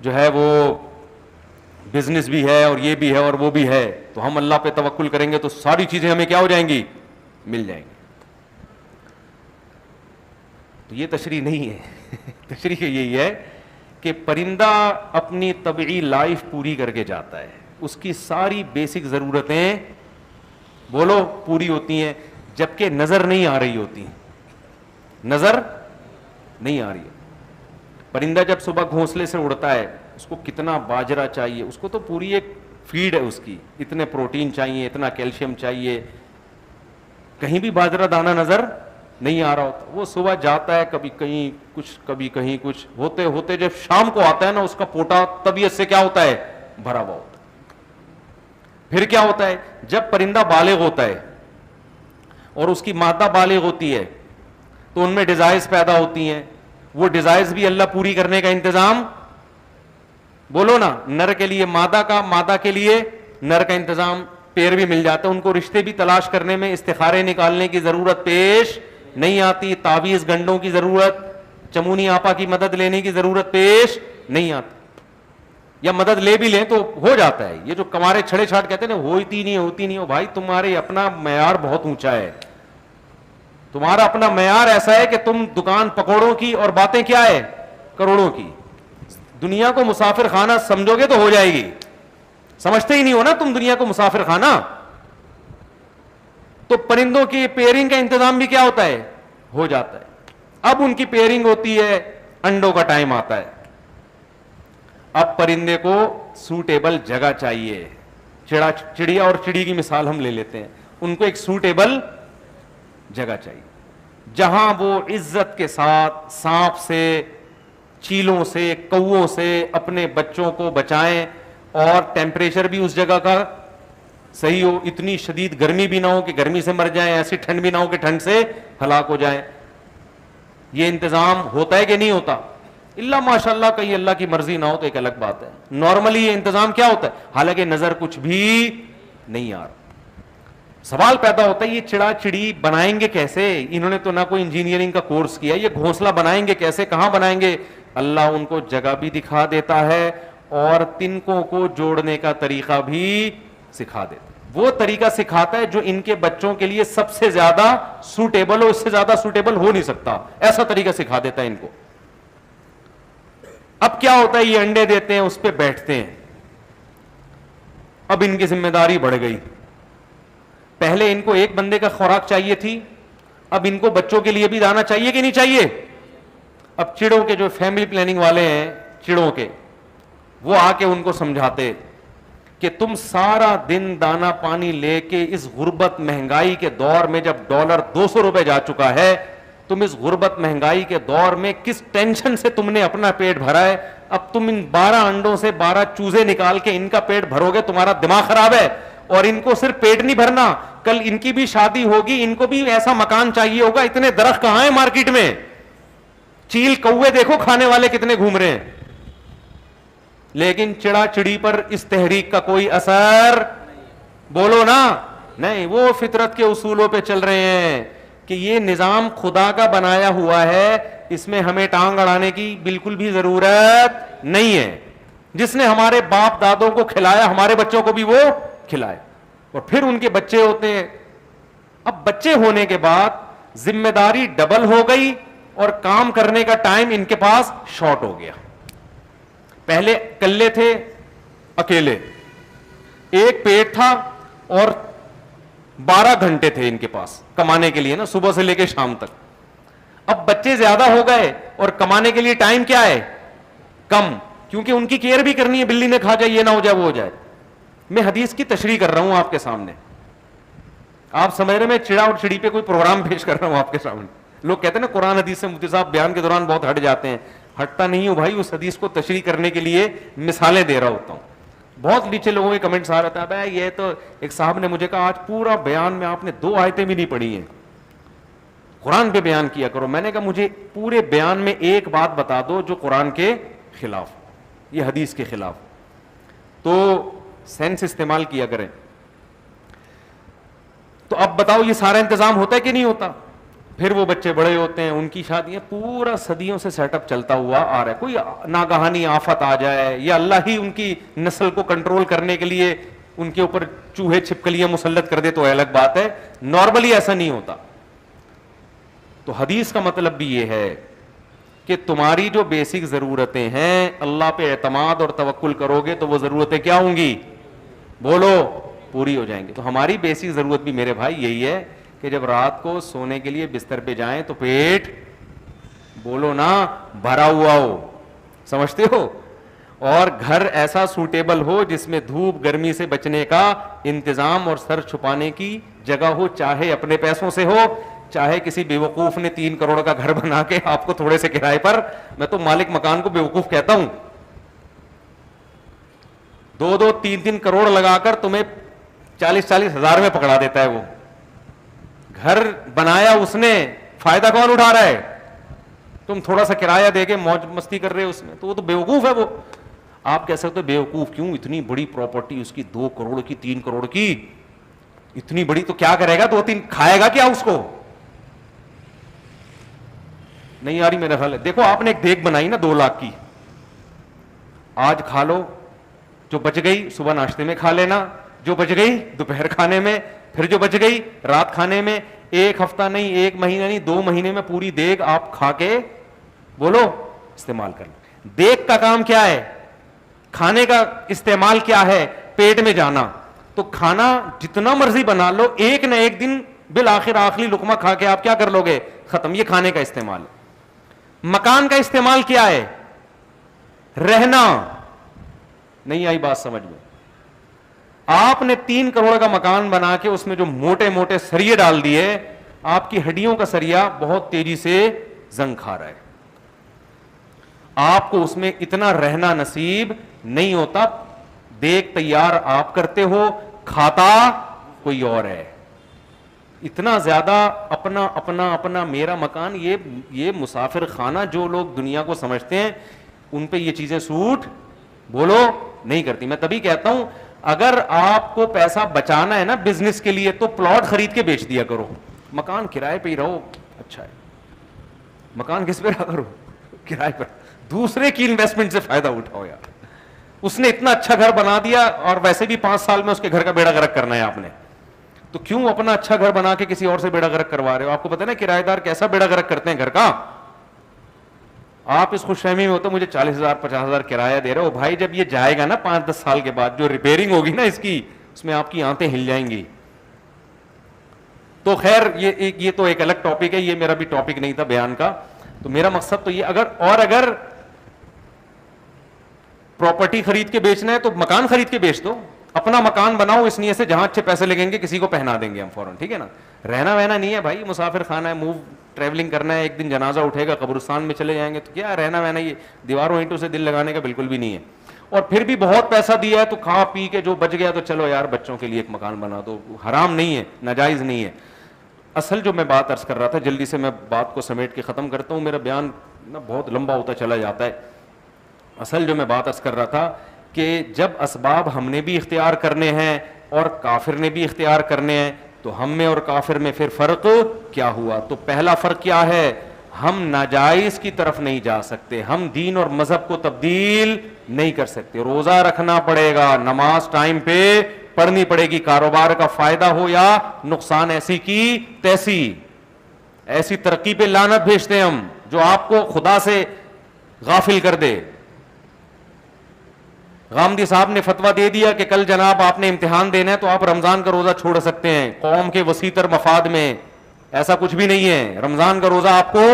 جو ہے وہ بزنس بھی ہے, اور یہ بھی ہے اور وہ بھی ہے. تو ہم اللہ پہ توکل کریں گے تو ساری چیزیں ہمیں کیا ہو جائیں گی, مل جائیں گی. تو یہ تشریح نہیں ہے. تشریح یہی ہے کہ پرندہ اپنی طبعی لائف پوری کر کے جاتا ہے, اس کی ساری بیسک ضرورتیں بولو پوری ہوتی ہیں, جبکہ نظر نہیں آ رہی ہوتی, نظر نہیں آ رہی ہے. پرندہ جب صبح گھونسلے سے اڑتا ہے, اس کو کتنا باجرہ چاہیے, اس کو تو پوری ایک فیڈ ہے اس کی, اتنے پروٹین چاہیے, اتنا کیلشیم چاہیے. کہیں بھی باجرہ دانہ نظر نہیں آ رہا ہوتا. وہ صبح جاتا ہے, کبھی کہیں کچھ کبھی کہیں کچھ, ہوتے ہوتے جب شام کو آتا ہے نا, اس کا پوٹا طبیعت سے کیا ہوتا ہے, بھرا ہوا ہوتا ہے. پھر کیا ہوتا ہے, جب پرندہ بالغ ہوتا ہے اور اس کی مادہ بالغ ہوتی ہے تو ان میں ڈیزائرز پیدا ہوتی ہیں. وہ ڈیزائرز بھی اللہ پوری کرنے کا انتظام, بولو نا, نر کے لیے مادہ کا, مادہ کے لیے نر کا انتظام. پیر بھی مل جاتا ہے, ان کو رشتے بھی تلاش کرنے میں استخارے نکالنے کی ضرورت پیش نہیں آتی, تعویذ گنڈوں کی ضرورت, چمونی آپا کی مدد لینے کی ضرورت پیش نہیں آتی, یا مدد لے بھی لیں تو ہو جاتا ہے. یہ جو کمارے چھڑے چھاٹ کہتے ہیں نا, ہوتی نہیں ہو بھائی, تمہارے اپنا معیار بہت اونچا ہے, تمہارا اپنا معیار ایسا ہے کہ تم دکان پکوڑوں کی اور باتیں کیا ہے, کروڑوں کی. دنیا کو مسافر خانہ سمجھو گے تو ہو جائے گی, سمجھتے ہی نہیں ہو نا تم دنیا کو مسافر خانہ. تو پرندوں کی پیئرنگ کا انتظام بھی کیا ہوتا ہے, ہو جاتا ہے. اب ان کی پیئرنگ ہوتی ہے, انڈوں کا ٹائم آتا ہے. اب پرندے کو سوٹیبل جگہ چاہیے. چڑیا اور چڑی کی مثال ہم لے لیتے ہیں, ان کو ایک سوٹیبل جگہ چاہیے جہاں وہ عزت کے ساتھ سانپ سے, چیلوں سے, کووں سے اپنے بچوں کو بچائیں, اور ٹیمپریچر بھی اس جگہ کا صحیح ہو, اتنی شدید گرمی بھی نہ ہو کہ گرمی سے مر جائیں, ایسی ٹھنڈ بھی نہ ہو کہ ٹھنڈ سے ہلاک ہو جائیں. یہ انتظام ہوتا ہے کہ نہیں ہوتا؟ اللہ ماشاء اللہ کہیں اللہ کی مرضی نہ ہو تو ایک الگ بات ہے. نارملی یہ انتظام کیا ہوتا ہے, حالانکہ نظر کچھ بھی نہیں آ رہا. سوال پیدا ہوتا ہے یہ چڑا چڑی بنائیں گے کیسے, انہوں نے تو نہ کوئی انجینئرنگ کا کورس کیا, یہ گھونسلہ بنائیں گے کیسے, کہاں بنائیں گے؟ اللہ ان کو جگہ بھی دکھا دیتا ہے اور تنکوں کو جوڑنے کا طریقہ بھی سکھا دیتا ہے. وہ طریقہ سکھاتا ہے جو ان کے بچوں کے لیے سب سے زیادہ سوٹیبل ہو, اس سے زیادہ سوٹیبل ہو نہیں سکتا, ایسا طریقہ سکھا دیتا ہے ان کو. اب کیا ہوتا ہے, یہ انڈے دیتے ہیں, اس پہ بیٹھتے ہیں. اب ان کی ذمہ داری بڑھ گئی. پہلے ان کو ایک بندے کا خوراک چاہیے تھی, اب ان کو بچوں کے لیے بھی دانا چاہیے کہ نہیں چاہیے. اب چڑوں کے جو فیملی پلاننگ والے ہیں, چڑوں کے, وہ آ کے ان کو سمجھاتے کہ تم سارا دن دانا پانی لے کے اس غربت مہنگائی کے دور میں, جب ڈالر 200 روپے جا چکا ہے, تم اس غربت مہنگائی کے دور میں کس ٹینشن سے تم نے اپنا پیٹ بھرا ہے. اب تم ان 12 انڈوں سے 12 چوزے نکال کے ان کا پیٹ بھرو گے, تمہارا دماغ خراب ہے. اور ان کو صرف پیٹ نہیں بھرنا, کل ان کی بھی شادی ہوگی, ان کو بھی ایسا مکان چاہیے ہوگا. اتنے درخت کہاں ہیں مارکیٹ میں, چیل کوے دیکھو کھانے والے کتنے گھوم رہے ہیں, لیکن چڑا چڑی پر اس تحریک کا کوئی اثر, بولو نا, نہیں. وہ فطرت کے اصولوں پہ چل رہے ہیں کہ یہ نظام خدا کا بنایا ہوا ہے, اس میں ہمیں ٹانگ اڑانے کی بالکل بھی ضرورت نہیں ہے. جس نے ہمارے باپ دادوں کو کھلایا, ہمارے بچوں کو بھی وہ کھلائے, اور پھر ان کے بچے ہوتے ہیں. اب بچے ہونے کے بعد ذمہ داری ڈبل ہو گئی اور کام کرنے کا ٹائم ان کے پاس شارٹ ہو گیا. پہلے کلے تھے, اکیلے, ایک پیٹ تھا اور 12 گھنٹے تھے ان کے پاس کمانے کے لیے نا, صبح سے لے کے شام تک. اب بچے زیادہ ہو گئے اور کمانے کے لیے ٹائم کیا ہے, کم, کیونکہ ان کی کیئر بھی کرنی ہے, بلی نے کھا جائے, یہ نہ ہو جائے, وہ ہو جائے. میں حدیث کی تشریح کر رہا ہوں آپ کے سامنے, آپ سمجھ رہے میں چڑا اور چڑی پہ کوئی پروگرام پیش کر رہا ہوں آپ کے سامنے. لوگ کہتے ہیں نا قرآن حدیث سے مفتی صاحب بیان کے دوران بہت ہٹ جاتے ہیں. ہٹتا نہیں ہوں بھائی, اس حدیث کو تشریح کرنے کے لیے مثالیں دے رہا ہوتا ہوں. بہت نیچے لوگوں کے کمنٹس آ رہا تھا, یہ تو ایک صاحب نے مجھے کہا آج پورا بیان میں آپ نے 2 آیتیں بھی نہیں پڑھی ہیں, قرآن پہ بیان کیا کرو. میں نے کہا مجھے پورے بیان میں ایک بات بتا دو جو قرآن کے خلاف, یہ حدیث کے خلاف, تو سینس استعمال کیا کریں. تو اب بتاؤ یہ سارا انتظام ہوتا ہے کہ نہیں ہوتا؟ پھر وہ بچے بڑے ہوتے ہیں, ان کی شادیاں, پورا صدیوں سے سیٹ اپ چلتا ہوا آ رہا ہے. کوئی ناگہانی آفت آ جائے یا اللہ ہی ان کی نسل کو کنٹرول کرنے کے لیے ان کے اوپر چوہے چھپکلیاں مسلط کر دے تو الگ بات ہے, نارملی ایسا نہیں ہوتا. تو حدیث کا مطلب بھی یہ ہے کہ تمہاری جو بیسک ضرورتیں ہیں, اللہ پہ اعتماد اور توکل کرو گے تو وہ ضرورتیں کیا ہوں گی, بولو, پوری ہو جائیں گی. تو ہماری بیسک ضرورت بھی میرے بھائی یہی ہے کہ جب رات کو سونے کے لیے بستر پہ جائیں تو پیٹ, بولو نا, بھرا ہوا ہو, سمجھتے ہو, اور گھر ایسا سوٹیبل ہو جس میں دھوپ گرمی سے بچنے کا انتظام اور سر چھپانے کی جگہ ہو, چاہے اپنے پیسوں سے ہو, چاہے کسی بیوقوف نے 3 کروڑ کا گھر بنا کے آپ کو تھوڑے سے کرائے پر, میں تو مالک مکان کو بیوقوف کہتا ہوں, 2-2, 3-3 کروڑ لگا کر تمہیں 40-40 ہزار میں پکڑا دیتا ہے. وہ گھر بنایا اس نے, فائدہ کون اٹھا رہا ہے, تم تھوڑا سا کرایہ دے کے موج مستی کر رہے ہو اس میں, تو وہ تو بیوقوف ہے. وہ آپ کہہ سکتے ہو بیوقوف کیوں, اتنی بڑی پراپرٹی اس کی 2 کروڑ کی 3 کروڑ کی, اتنی بڑی, تو کیا کرے گا, 2-3 کھائے گا کیا اس کو, نہیں آ رہی میرا خیال ہے. دیکھو آپ نے ایک دیگ بنائی نا 2 لاکھ کی, آج کھا لو, جو بچ گئی صبح ناشتے میں کھا لینا, جو بچ گئی دوپہر کھانے میں, پھر جو بچ گئی رات کھانے میں. 1 ہفتہ نہیں, 1 مہینہ نہیں, 2 مہینے میں پوری دیگ آپ کھا کے بولو استعمال کر لو. دیگ کا کام کیا ہے, کھانے کا استعمال کیا ہے, پیٹ میں جانا. تو کھانا جتنا مرضی بنا لو, ایک نہ ایک دن بالآخر آخری لقمہ کھا کے آپ کیا کر لو گے, ختم. یہ کھانے کا استعمال. مکان کا استعمال کیا ہے, رہنا. نہیں آئی بات سمجھ میں, آپ نے 3 کروڑ کا مکان بنا کے اس میں جو موٹے موٹے سریے ڈال دیے, آپ کی ہڈیوں کا سریا بہت تیزی سے زنگ کھا رہا ہے, آپ کو اس میں اتنا رہنا نصیب نہیں ہوتا. دیکھ تیار آپ کرتے ہو, کھاتا کوئی اور ہے. اتنا زیادہ اپنا اپنا اپنا میرا مکان, یہ مسافر خانہ جو لوگ دنیا کو سمجھتے ہیں ان پہ یہ چیزیں سوٹ بولو نہیں کرتی. میں تبھی کہتا ہوں اگر آپ کو پیسہ بچانا ہے نا بزنس کے لیے تو پلاٹ خرید کے بیچ دیا کرو, مکان کرائے پہ ہی رہو. اچھا ہے, مکان کس پہ رہا کرو, کرائے پر. دوسرے کی انویسٹمنٹ سے فائدہ اٹھاؤ یار. اس نے اتنا اچھا گھر بنا دیا اور ویسے بھی 5 سال میں اس کے گھر کا بیڑا غرق کرنا ہے آپ نے, تو کیوں اپنا اچھا گھر بنا کے کسی اور سے بیڑا غرق کروا رہے ہو. آپ کو پتہ ہے نا کرایہ دار کیسا بیڑا غرق کرتے ہیں گھر کا. آپ اس خوش فہمی میں ہوتے مجھے 40,000 50,000 کرایہ دے رہے ہو, بھائی جب یہ جائے گا نا 5-10 سال کے بعد, جو ریپیئرنگ ہوگی نا اس کی, اس میں آپ کی آنتیں ہل جائیں گی. تو خیر یہ تو ایک الگ ٹاپک ہے, یہ میرا بھی ٹاپک نہیں تھا بیان کا. تو میرا مقصد تو یہ, اگر پراپرٹی خرید کے بیچنا ہے تو مکان خرید کے بیچ دو, اپنا مکان بناؤ اس نیت سے جہاں اچھے پیسے لگیں گے کسی کو پہنا دیں گے ہم فوراً, ٹھیک ہے نا. رہنا وہنا نہیں ہے بھائی, مسافر خانہ ہے, موو ٹریولنگ کرنا ہے, ایک دن جنازہ اٹھے گا قبرستان میں چلے جائیں گے, تو کیا رہنا وہنا, یہ دیواروں اینٹوں سے دل لگانے کا بالکل بھی نہیں ہے. اور پھر بھی بہت پیسہ دیا ہے تو کھا پی کے جو بچ گیا تو چلو یار بچوں کے لیے ایک مکان بنا دو, حرام نہیں ہے, ناجائز نہیں ہے. اصل جو میں بات عرض کر رہا تھا, جلدی سے میں بات کو سمیٹ کے ختم کرتا ہوں, میرا بیان نا بہت لمبا ہوتا چلا جاتا ہے. اصل جو میں بات عرض کر رہا تھا کہ جب اسباب ہم نے بھی اختیار کرنے ہیں اور کافر نے بھی اختیار کرنے ہیں تو ہم میں اور کافر میں پھر فرق کیا ہوا. تو پہلا فرق کیا ہے, ہم ناجائز کی طرف نہیں جا سکتے, ہم دین اور مذہب کو تبدیل نہیں کر سکتے. روزہ رکھنا پڑے گا, نماز ٹائم پہ پڑھنی پڑے گی, کاروبار کا فائدہ ہو یا نقصان, ایسی کی تیسی. ایسی ترقی پہ لعنت بھیجتے ہیں ہم جو آپ کو خدا سے غافل کر دے. غامدی صاحب نے فتویٰ دے دیا کہ کل جناب آپ نے امتحان دینا ہے تو آپ رمضان کا روزہ چھوڑ سکتے ہیں, قوم کے وسیع تر مفاد میں. ایسا کچھ بھی نہیں ہے, رمضان کا روزہ آپ کو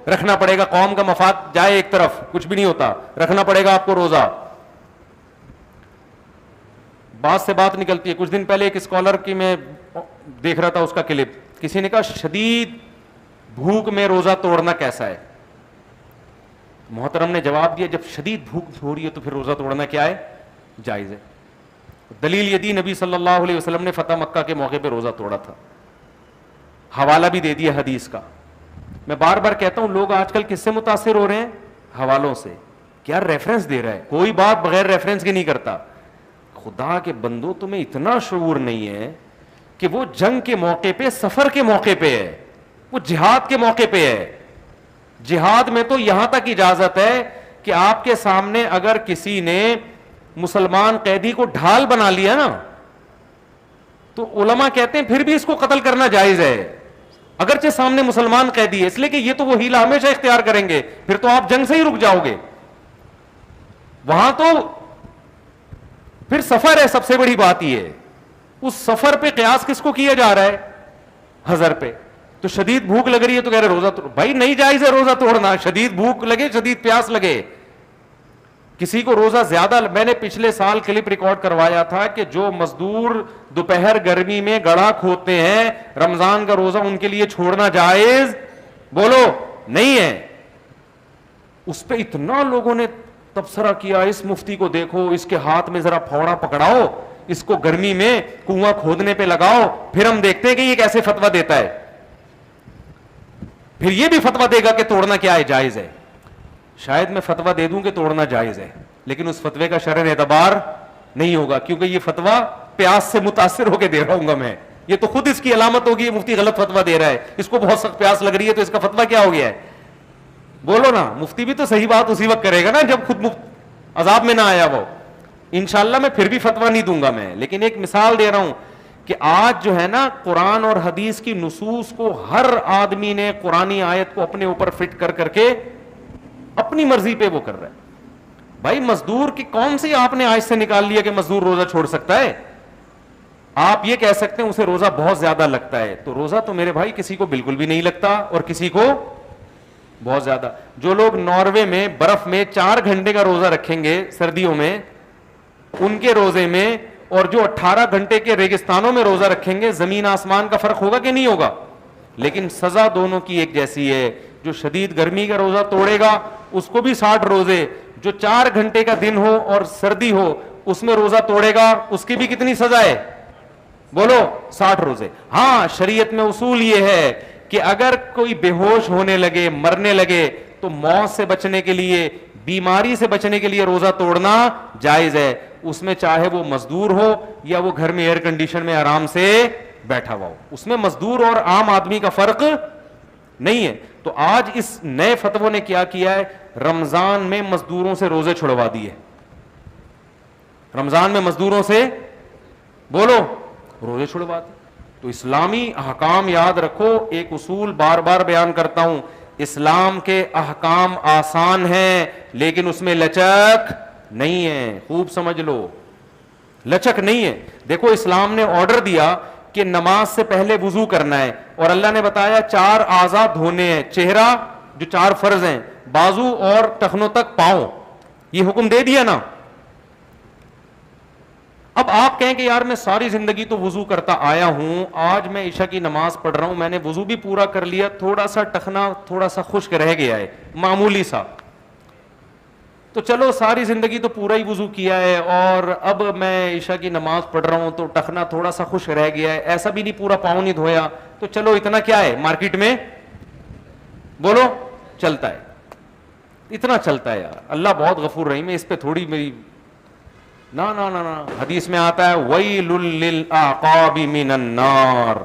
رکھنا پڑے گا, قوم کا مفاد جائے ایک طرف, کچھ بھی نہیں ہوتا, رکھنا پڑے گا آپ کو روزہ. بات سے بات نکلتی ہے. کچھ دن پہلے ایک اسکالر کی میں دیکھ رہا تھا اس کا کلپ, کسی نے کہا شدید بھوک میں روزہ توڑنا کیسا ہے. محترم نے جواب دیا جب شدید بھوک ہو رہی ہے تو پھر روزہ توڑنا کیا ہے, جائز ہے. دلیل یہ دی, نبی صلی اللہ علیہ وسلم نے فتح مکہ کے موقع پہ روزہ توڑا تھا, حوالہ بھی دے دیا حدیث کا. میں بار بار کہتا ہوں لوگ آج کل کس سے متاثر ہو رہے ہیں, حوالوں سے. کیا ریفرنس دے رہا ہے, کوئی بات بغیر ریفرنس کی نہیں کرتا. خدا کے بندو تمہیں اتنا شعور نہیں ہے کہ وہ جنگ کے موقع پہ, سفر کے موقع پہ ہے, وہ جہاد کے موقع پہ ہے. جہاد میں تو یہاں تک اجازت ہے کہ آپ کے سامنے اگر کسی نے مسلمان قیدی کو ڈھال بنا لیا نا تو علماء کہتے ہیں پھر بھی اس کو قتل کرنا جائز ہے, اگرچہ سامنے مسلمان قیدی ہے, اس لیے کہ یہ تو وہ ہیلا ہمیشہ اختیار کریں گے, پھر تو آپ جنگ سے ہی رک جاؤ گے. وہاں تو پھر سفر ہے, سب سے بڑی بات یہ ہے. اس سفر پہ قیاس کس کو کیا جا رہا ہے؟ حضر پہ. تو شدید بھوک لگ رہی ہے تو کہہ رہے روزہ بھائی نہیں جائز ہے روزہ توڑنا, شدید بھوک لگے, شدید پیاس لگے. کسی کو روزہ زیادہ, میں نے پچھلے سال کلپ ریکارڈ کروایا تھا کہ جو مزدور دوپہر گرمی میں گڑھا کھودتے ہیں, رمضان کا روزہ ان کے لیے چھوڑنا جائز بولو نہیں ہے. اس پہ اتنا لوگوں نے تبصرہ کیا, اس مفتی کو دیکھو, اس کے ہاتھ میں ذرا پھوڑا پکڑاؤ, اس کو گرمی میں کنواں کھودنے پہ لگاؤ, پھر ہم دیکھتے ہیں کہ یہ کیسے فتویٰ دیتا ہے. پھر یہ بھی فتویٰ دے گا کہ توڑنا کیا ہے, جائز ہے. شاید میں فتویٰ دے دوں کہ توڑنا جائز ہے, لیکن اس فتوے کا شرعی اعتبار نہیں ہوگا, کیونکہ یہ فتویٰ پیاس سے متاثر ہو کے دے رہا ہوں گا میں. یہ تو خود اس کی علامت ہوگی مفتی غلط فتویٰ دے رہا ہے, اس کو بہت سخت پیاس لگ رہی ہے تو اس کا فتویٰ کیا ہو گیا ہے. بولو نا, مفتی بھی تو صحیح بات اسی وقت کرے گا نا جب خود عذاب میں نہ آیا وہ. انشاءاللہ میں پھر بھی فتویٰ نہیں دوں گا میں, لیکن ایک مثال دے رہا ہوں کہ آج جو ہے نا قرآن اور حدیث کی نصوص کو ہر آدمی نے قرآنی آیت کو اپنے اوپر فٹ کر کر کے اپنی مرضی پہ وہ کر رہا ہے. بھائی مزدور کی کون سی آپ نے آیت سے نکال لیا کہ مزدور روزہ چھوڑ سکتا ہے؟ آپ یہ کہہ سکتے ہیں اسے روزہ بہت زیادہ لگتا ہے, تو روزہ تو میرے بھائی کسی کو بالکل بھی نہیں لگتا اور کسی کو بہت زیادہ. جو لوگ ناروے میں برف میں 4 گھنٹے کا روزہ رکھیں گے سردیوں میں, ان کے روزے میں اور جو 18 گھنٹے کے ریگستانوں میں روزہ رکھیں گے, زمین آسمان کا فرق ہوگا کہ نہیں ہوگا؟ لیکن سزا دونوں کی ایک جیسی ہے. جو شدید گرمی کا روزہ توڑے گا اس کو بھی 60 روزے, جو 4 گھنٹے کا دن ہو اور سردی ہو اس میں روزہ توڑے گا اس کی بھی کتنی سزا ہے بولو؟ 60 روزے. ہاں شریعت میں اصول یہ ہے کہ اگر کوئی بے ہوش ہونے لگے, مرنے لگے, تو موت سے بچنے کے لیے, بیماری سے بچنے کے لیے روزہ توڑنا جائز ہے. اس میں چاہے وہ مزدور ہو یا وہ گھر میں ایئر کنڈیشن میں آرام سے بیٹھا ہوا ہو, اس میں مزدور اور عام آدمی کا فرق نہیں ہے. تو آج اس نئے فتووں نے کیا کیا ہے, رمضان میں مزدوروں سے روزے چھڑوا دیے. رمضان میں مزدوروں سے بولو روزے چھڑوا دیے. تو اسلامی احکام یاد رکھو, ایک اصول بار بار بیان کرتا ہوں, اسلام کے احکام آسان ہیں لیکن اس میں لچک نہیں ہے. خوب سمجھ لو, لچک نہیں ہے. دیکھو اسلام نے آرڈر دیا کہ نماز سے پہلے وضو کرنا ہے, اور اللہ نے بتایا 4 اعضاء دھونے ہیں, چہرہ جو 4 فرض ہیں, بازو اور ٹخنوں تک پاؤں, یہ حکم دے دیا نا. اب آپ کہیں کہ یار میں ساری زندگی تو وضو کرتا آیا ہوں, آج میں عشاء کی نماز پڑھ رہا ہوں, میں نے وضو بھی پورا کر لیا, تھوڑا سا ٹخنا تھوڑا سا خشک رہ گیا ہے معمولی سا, تو چلو ساری زندگی تو پورا ہی وضو کیا ہے اور اب میں عشاء کی نماز پڑھ رہا ہوں تو ٹخنا تھوڑا سا خشک رہ گیا ہے, ایسا بھی نہیں پورا پاؤں نہیں دھویا, تو چلو اتنا کیا ہے مارکیٹ میں بولو چلتا ہے, اتنا چلتا ہے یار, اللہ بہت غفور رحیم ہے, اس پہ تھوڑی میری نا نا نا نا. حدیث میں آتا ہے ویل للعقاب من النار,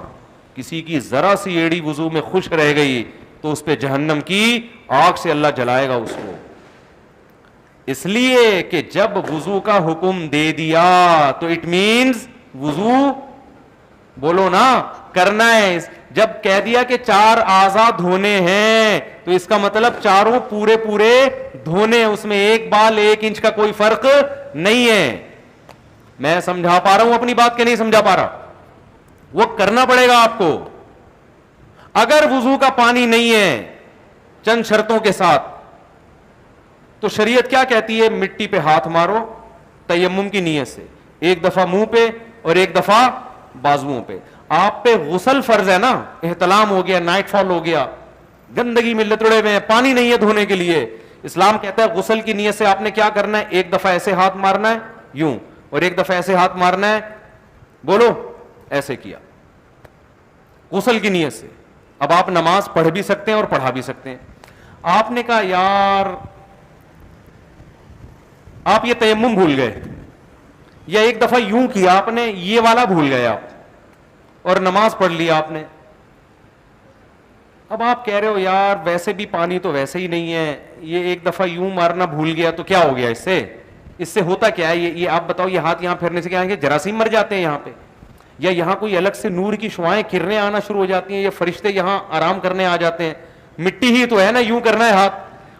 کسی کی ذرا سی ایڑی وضو میں خشک رہ گئی تو اس پہ جہنم کی آگ سے اللہ جلائے گا اس کو. اس لیے کہ جب وضو کا حکم دے دیا تو اٹ مینز وضو بولو نا کرنا ہے. جب کہہ دیا کہ 4 اعضاء دھونے ہیں تو اس کا مطلب چاروں پورے پورے دھونے, اس میں ایک بال 1 انچ کا کوئی فرق نہیں ہے. میں سمجھا پا رہا ہوں اپنی بات کہ نہیں سمجھا پا رہا؟ وہ کرنا پڑے گا آپ کو. اگر وضو کا پانی نہیں ہے چند شرطوں کے ساتھ, تو شریعت کیا کہتی ہے, مٹی پہ ہاتھ مارو تیمم کی نیت سے, 1 دفعہ منہ پہ اور 1 دفعہ بازوؤں پہ. آپ پہ غسل فرض ہے نا, احتلام ہو گیا, نائٹ فال ہو گیا, گندگی میں لتڑے ہوئے ہیں, پانی نہیں ہے دھونے کے لیے, اسلام کہتا ہے غسل کی نیت سے آپ نے کیا کرنا ہے, 1 دفعہ ایسے ہاتھ مارنا ہے یوں, اور 1 دفعہ ایسے ہاتھ مارنا ہے بولو ایسے کیا غسل کی نیت سے. اب آپ نماز پڑھ بھی سکتے ہیں اور پڑھا بھی سکتے ہیں. آپ نے کہا یار آپ یہ تیمم بھول گئے, یا 1 دفعہ یوں کیا آپ نے, یہ والا بھول گئے آپ, اور نماز پڑھ لی آپ نے, اب آپ کہہ رہے ہو یار ویسے بھی پانی تو ویسے ہی نہیں ہے, یہ ایک دفعہ یوں مارنا بھول گیا تو کیا ہو گیا, اس سے ہوتا کیا ہے, یہ آپ بتاؤ, یہ ہاتھ یہاں پھیرنے سے کیا آئیں گے, جراثیم مر جاتے ہیں یہاں پہ, یا یہاں کوئی الگ سے نور کی شعائیں کرنیں آنا شروع ہو جاتی ہیں, یا فرشتے یہاں آرام کرنے آ جاتے ہیں. مٹی ہی تو ہے نا, یوں کرنا ہے ہاتھ,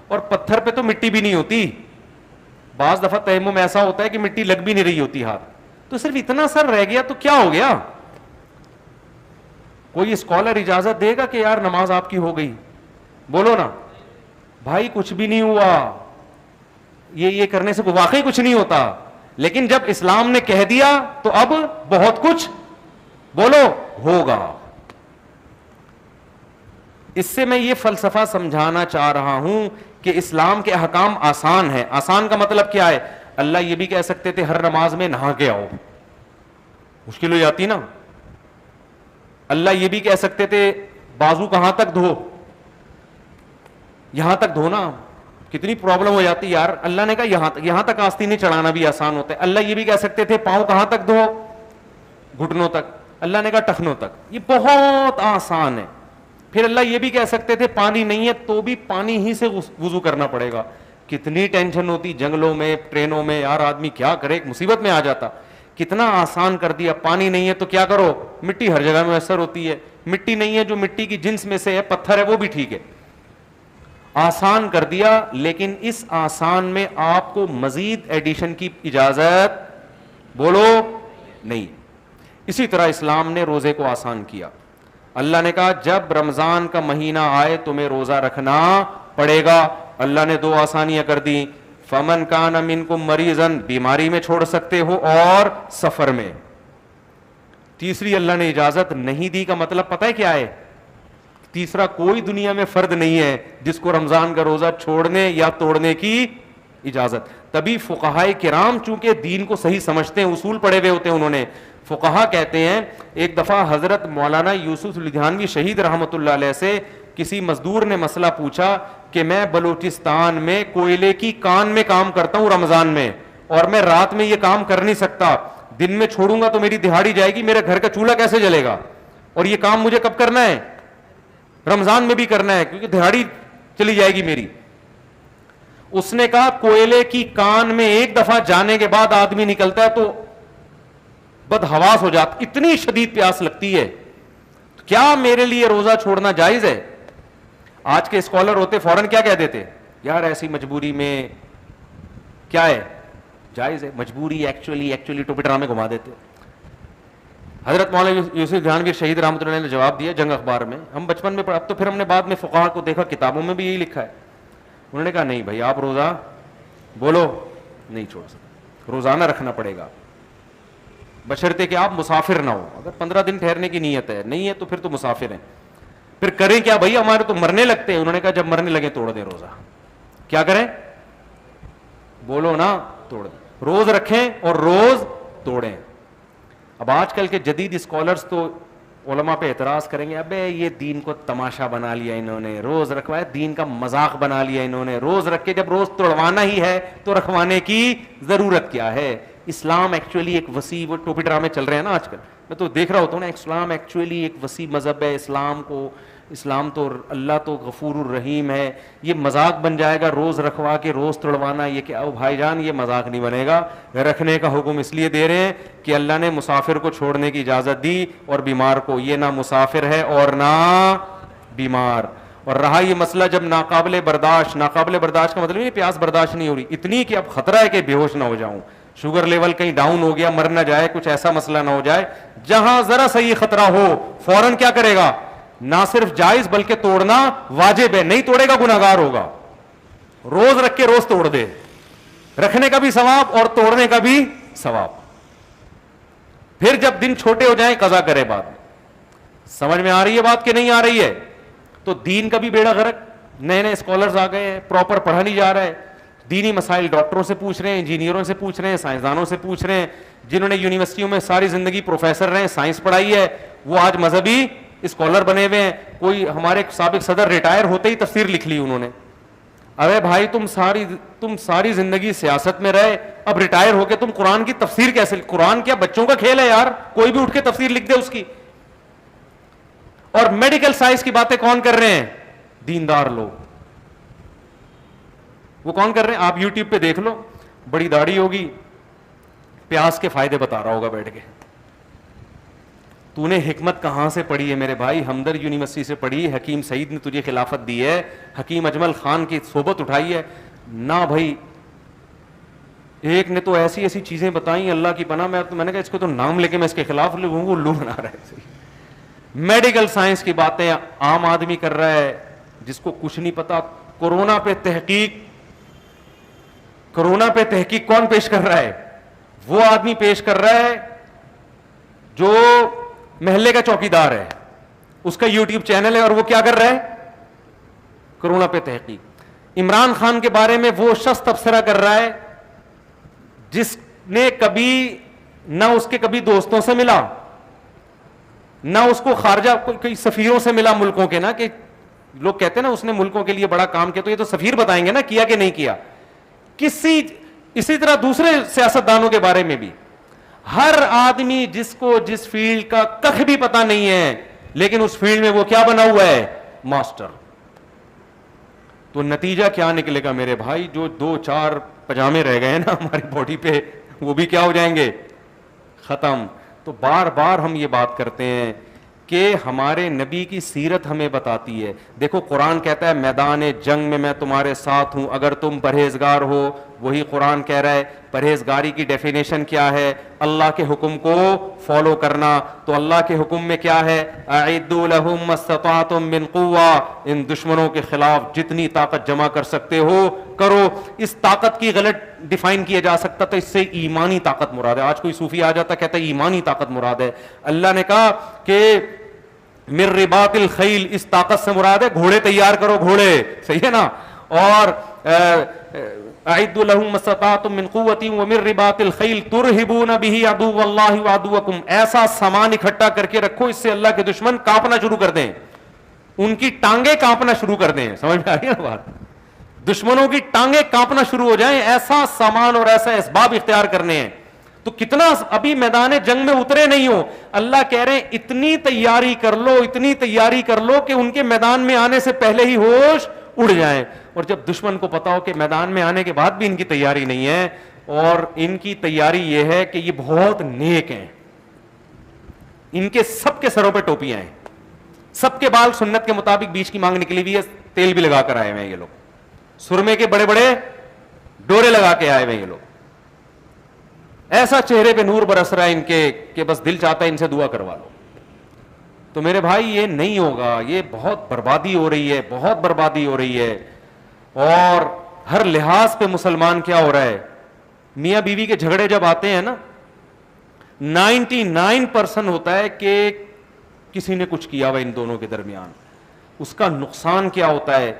اور پتھر پہ تو مٹی بھی نہیں ہوتی. بعض دفعہ تیمم ایسا ہوتا ہے کہ مٹی لگ بھی نہیں رہی ہوتی ہاتھ, تو صرف اتنا سر رہ گیا تو کیا ہو گیا. کوئی اسکالر اجازت دے گا کہ یار نماز آپ کی ہو گئی؟ بولو نا بھائی, کچھ بھی نہیں ہوا, یہ کرنے سے واقعی کچھ نہیں ہوتا. لیکن جب اسلام نے کہہ دیا تو اب بہت کچھ بولو ہوگا. اس سے میں یہ فلسفہ سمجھانا چاہ رہا ہوں کہ اسلام کے احکام آسان ہے. آسان کا مطلب کیا ہے؟ اللہ یہ بھی کہہ سکتے تھے ہر نماز میں نہا کے آؤ, مشکل ہو جاتی نا. اللہ یہ بھی کہہ سکتے تھے بازو کہاں تک دھو, یہاں تک دھونا, کتنی پرابلم ہو جاتی یار. اللہ نے کہا یہاں تک آستینیں چڑھانا بھی آسان ہوتا ہے. اللہ یہ بھی کہہ سکتے تھے پاؤں کہاں تک دھو, گھٹنوں تک. اللہ نے کہا ٹخنوں تک. یہ بہت آسان ہے. پھر اللہ یہ بھی کہہ سکتے تھے پانی نہیں ہے تو بھی پانی ہی سے وضو کرنا پڑے گا. کتنی ٹینشن ہوتی جنگلوں میں, ٹرینوں میں, یار آدمی کیا کرے, ایک مصیبت میں آ جاتا. کتنا آسان کر دیا. پانی نہیں ہے تو کیا کرو, مٹی ہر جگہ میں میسر ہوتی ہے. مٹی نہیں ہے جو مٹی کی جنس میں سے ہے, پتھر ہے, وہ بھی ٹھیک ہے. آسان کر دیا. لیکن اس آسان میں آپ کو مزید ایڈیشن کی اجازت بولو نہیں. اسی طرح اسلام نے روزے کو آسان کیا. اللہ نے کہا جب رمضان کا مہینہ آئے تمہیں روزہ رکھنا پڑے گا. اللہ نے 2 آسانیاں کر دی. فمن کان منکم مریضا, بیماری میں چھوڑ سکتے ہو, اور سفر میں. تیسری اللہ نے اجازت نہیں دی کا مطلب پتہ ہے کیا ہے؟ تیسرا کوئی دنیا میں فرد نہیں ہے جس کو رمضان کا روزہ چھوڑنے یا توڑنے کی اجازت. تبھی فقہائے کرام چونکہ دین کو صحیح سمجھتے ہیں, اصول پڑھے ہوئے ہوتے ہیں انہوں نے, فقہا کہتے ہیں ایک دفعہ حضرت مولانا یوسف لدھیانوی شہید رحمۃ اللہ علیہ سے کسی مزدور نے مسئلہ پوچھا کہ میں بلوچستان میں کوئلے کی کان میں کام کرتا ہوں رمضان میں, اور میں رات میں یہ کام کر نہیں سکتا, دن میں چھوڑوں گا تو میری دہاڑی جائے گی, میرے گھر کا چولہا کیسے جلے گا, اور یہ کام مجھے کب کرنا ہے؟ رمضان میں بھی کرنا ہے, کیونکہ دہاڑی چلی جائے گی میری. اس نے کہا کوئلے کی کان میں ایک دفعہ جانے کے بعد آدمی نکلتا ہے تو بدحواس ہو جاتا, اتنی شدید پیاس لگتی ہے. کیا میرے لیے روزہ چھوڑنا جائز ہے؟ آج کے اسکالر ہوتے فوراً کیا کہہ دیتے, یار ایسی مجبوری میں کیا ہے, جائز ہے. مجبوری ایکچولی ٹوپی ڈرامے گھما دیتے. حضرت مولانا یوسف لدھیانوی شہید رحمۃ اللہ نے جواب دیا جنگ اخبار میں, ہم بچپن میں پڑھا, اب تو پھر ہم نے بعد میں فقہا کو دیکھا کتابوں میں بھی یہی لکھا ہے. انہوں نے کہا نہیں بھائی آپ روزہ بولو نہیں چھوڑ سکتے, روزانہ رکھنا پڑے گا, بشرطے کہ آپ مسافر نہ ہو. اگر 15 دن ٹھہرنے کی نیت ہے, نہیں ہے تو پھر تو مسافر ہیں. پھر کریں کیا بھائی, ہمارے تو مرنے لگتے ہیں. انہوں نے کہا جب مرنے لگے توڑ دیں روزہ. کیا کریں بولو نا, توڑ دیں. روز رکھیں اور روز توڑیں. اب آج کل کے جدید اسکالرز تو علماء پہ اعتراض کریں گے, ابے یہ دین کو تماشا بنا لیا انہوں نے, روز رکھوایا, دین کا مذاق بنا لیا انہوں نے. روز رکھ کے جب روز توڑوانا ہی ہے تو رکھوانے کی ضرورت کیا ہے؟ اسلام ایکچولی ایک وسیع, وہ ٹوپی ڈرامے چل رہے ہیں نا آج کل, میں تو دیکھ رہا ہوتا ہوں نا, اسلام ایکچولی ایک وسیع مذہب ہے. اسلام تو اللہ تو غفور الرحیم ہے. یہ مذاق بن جائے گا روز رکھوا کے روز توڑوانا, یہ کیا بھائی جان, یہ مذاق نہیں بنے گا. رکھنے کا حکم اس لیے دے رہے ہیں کہ اللہ نے مسافر کو چھوڑنے کی اجازت دی اور بیمار کو. یہ نہ مسافر ہے اور نہ بیمار. اور رہا یہ مسئلہ جب ناقابل برداشت کا مطلب نہیں پیاس برداشت نہیں ہو رہی, اتنی کہ اب خطرہ ہے کہ بے ہوش نہ ہو جاؤں, شوگر لیول کہیں ڈاؤن ہو گیا, مر نہ جائے, کچھ ایسا مسئلہ نہ ہو جائے, جہاں ذرا سا یہ خطرہ ہو فوراً کیا کرے گا, نہ صرف جائز بلکہ توڑنا واجب ہے. نہیں توڑے گا گناہگار ہوگا. روز رکھ کے روز توڑ دے, رکھنے کا بھی ثواب اور توڑنے کا بھی ثواب. پھر جب دن چھوٹے ہو جائیں قضا کرے بعد میں. سمجھ میں آ رہی ہے بات کہ نہیں آ رہی ہے؟ تو دین کا بھی بیڑا غرق. نئے اسکالرز آ گئے ہیں, پراپر پڑھا نہیں جا رہا ہے. دینی مسائل ڈاکٹروں سے پوچھ رہے ہیں, انجینئروں سے پوچھ رہے ہیں, سائنسدانوں سے پوچھ رہے ہیں, جنہوں نے یونیورسٹیوں میں ساری زندگی پروفیسر رہے, سائنس پڑھائی ہے, وہ آج مذہبی اسکالر بنے ہوئے ہیں. کوئی ہمارے سابق صدر ریٹائر ہوتے ہی تفسیر لکھ لی انہوں نے. ارے بھائی تم ساری زندگی سیاست میں رہے, اب ریٹائر ہو کے تم قرآن کی تفسیر کیسے؟ قرآن کیا بچوں کا کھیل ہے یار, کوئی بھی اٹھ کے تفسیر لکھ دے اس کی. اور میڈیکل سائنس کی باتیں کون کر رہے ہیں؟ دیندار لوگ. وہ کون کر رہے ہیں؟ آپ یوٹیوب پہ دیکھ لو, بڑی داڑھی ہوگی, پیاز کے فائدے بتا رہا ہوگا بیٹھ کے. تو نے حکمت کہاں سے پڑھی ہے میرے بھائی؟ ہمدرد یونیورسٹی سے پڑھی, حکیم سعید نے تجھے خلافت دی ہے, حکیم اجمل خان کی صحبت اٹھائی ہے نہ بھائی. ایک نے تو ایسی ایسی چیزیں بتائیں اللہ کی پناہ, میں نے کہا اس کو تو نام لے کے میں اس کے خلاف لوگوں کو الو بنا رہا ہے. میڈیکل سائنس کی باتیں عام آدمی کر رہا ہے جس کو کچھ نہیں پتا. کورونا پہ تحقیق کون پیش کر رہا ہے؟ وہ آدمی پیش کر رہا ہے جو محلے کا چوکیدار ہے, اس کا یوٹیوب چینل ہے, اور وہ کیا کر رہا ہے؟ کورونا پہ تحقیق. عمران خان کے بارے میں وہ شخص تبصرہ کر رہا ہے جس نے کبھی نہ اس کے کبھی دوستوں سے ملا, نہ اس کو خارجہ کوئی سفیروں سے ملا ملکوں کے, نا کہ لوگ کہتے ہیں نا اس نے ملکوں کے لیے بڑا کام کیا, تو یہ تو سفیر بتائیں گے نا کیا کہ نہیں کیا. اسی طرح دوسرے سیاستدانوں کے بارے میں بھی ہر آدمی جس کو جس فیلڈ کا کخ بھی پتا نہیں ہے, لیکن اس فیلڈ میں وہ کیا بنا ہوا ہے؟ ماسٹر. تو نتیجہ کیا نکلے گا میرے بھائی؟ جو 2-4 پجامے رہ گئے ہیں نا ہماری باڈی پہ, وہ بھی کیا ہو جائیں گے؟ ختم. تو بار بار ہم یہ بات کرتے ہیں کہ ہمارے نبی کی سیرت ہمیں بتاتی ہے. دیکھو قرآن کہتا ہے میدان جنگ میں تمہارے ساتھ ہوں اگر تم پرہیزگار ہو. وہی قرآن کہہ رہا ہے پرہیزگاری کی ڈیفینیشن کیا ہے؟ اللہ کے حکم کو فالو کرنا. تو اللہ کے حکم میں کیا ہے؟ اعدوا لهم ما استطعتم من قوہ, ان دشمنوں کے خلاف جتنی طاقت جمع کر سکتے ہو کرو. اس طاقت کی غلط ڈیفائن کیا جا سکتا تو اس سے ایمانی طاقت مراد ہے. آج کوئی صوفی آ جاتا کہتا ہے ایمانی طاقت مراد ہے. اللہ نے کہا کہ من رباط الخیل, اس طاقت سے مراد ہے گھوڑے تیار کرو, گھوڑے, صحیح ہے نا. اور اعدوا لهم ما استطعتم من قوة ومن رباط الخیل ترہبون به عدو اللہ وعدوکم, ایسا سامان اکٹھا کر کے رکھو اس سے اللہ کے دشمن کانپنا شروع کر دیں, ان کی ٹانگیں کانپنا شروع کر دیں. سمجھ میں آ رہی ہے نا بات؟ دشمنوں کی ٹانگیں کانپنا شروع ہو جائیں, ایسا سامان اور ایسا اسباب اختیار کرنے ہیں. تو کتنا ابھی میدان جنگ میں اترے نہیں ہو, اللہ کہہ رہے ہیں اتنی تیاری کر لو, اتنی تیاری کر لو کہ ان کے میدان میں آنے سے پہلے ہی ہوش اڑ جائیں. اور جب دشمن کو پتا ہو کہ میدان میں آنے کے بعد بھی ان کی تیاری نہیں ہے, اور ان کی تیاری یہ ہے کہ یہ بہت نیک ہیں, ان کے سب کے سروں پہ ٹوپیاں ہیں, سب کے بال سنت کے مطابق بیچ کی مانگ نکلی ہوئی ہے, تیل بھی لگا کر آئے ہوئے ہیں یہ لوگ, سرمے کے بڑے بڑے ڈورے لگا کے آئے ہوئے ہیں یہ لوگ. ایسا چہرے پہ نور برس رہا ہے ان کے کہ بس دل چاہتا ہے ان سے دعا کروا لو. تو میرے بھائی یہ نہیں ہوگا, یہ بہت بربادی ہو رہی ہے, بہت بربادی ہو رہی ہے. اور ہر لحاظ پہ مسلمان کیا ہو رہا ہے, میاں بیوی کے جھگڑے جب آتے ہیں نا 99% ہوتا ہے کہ کسی نے کچھ کیا ہوا ان دونوں کے درمیان. اس کا نقصان کیا ہوتا ہے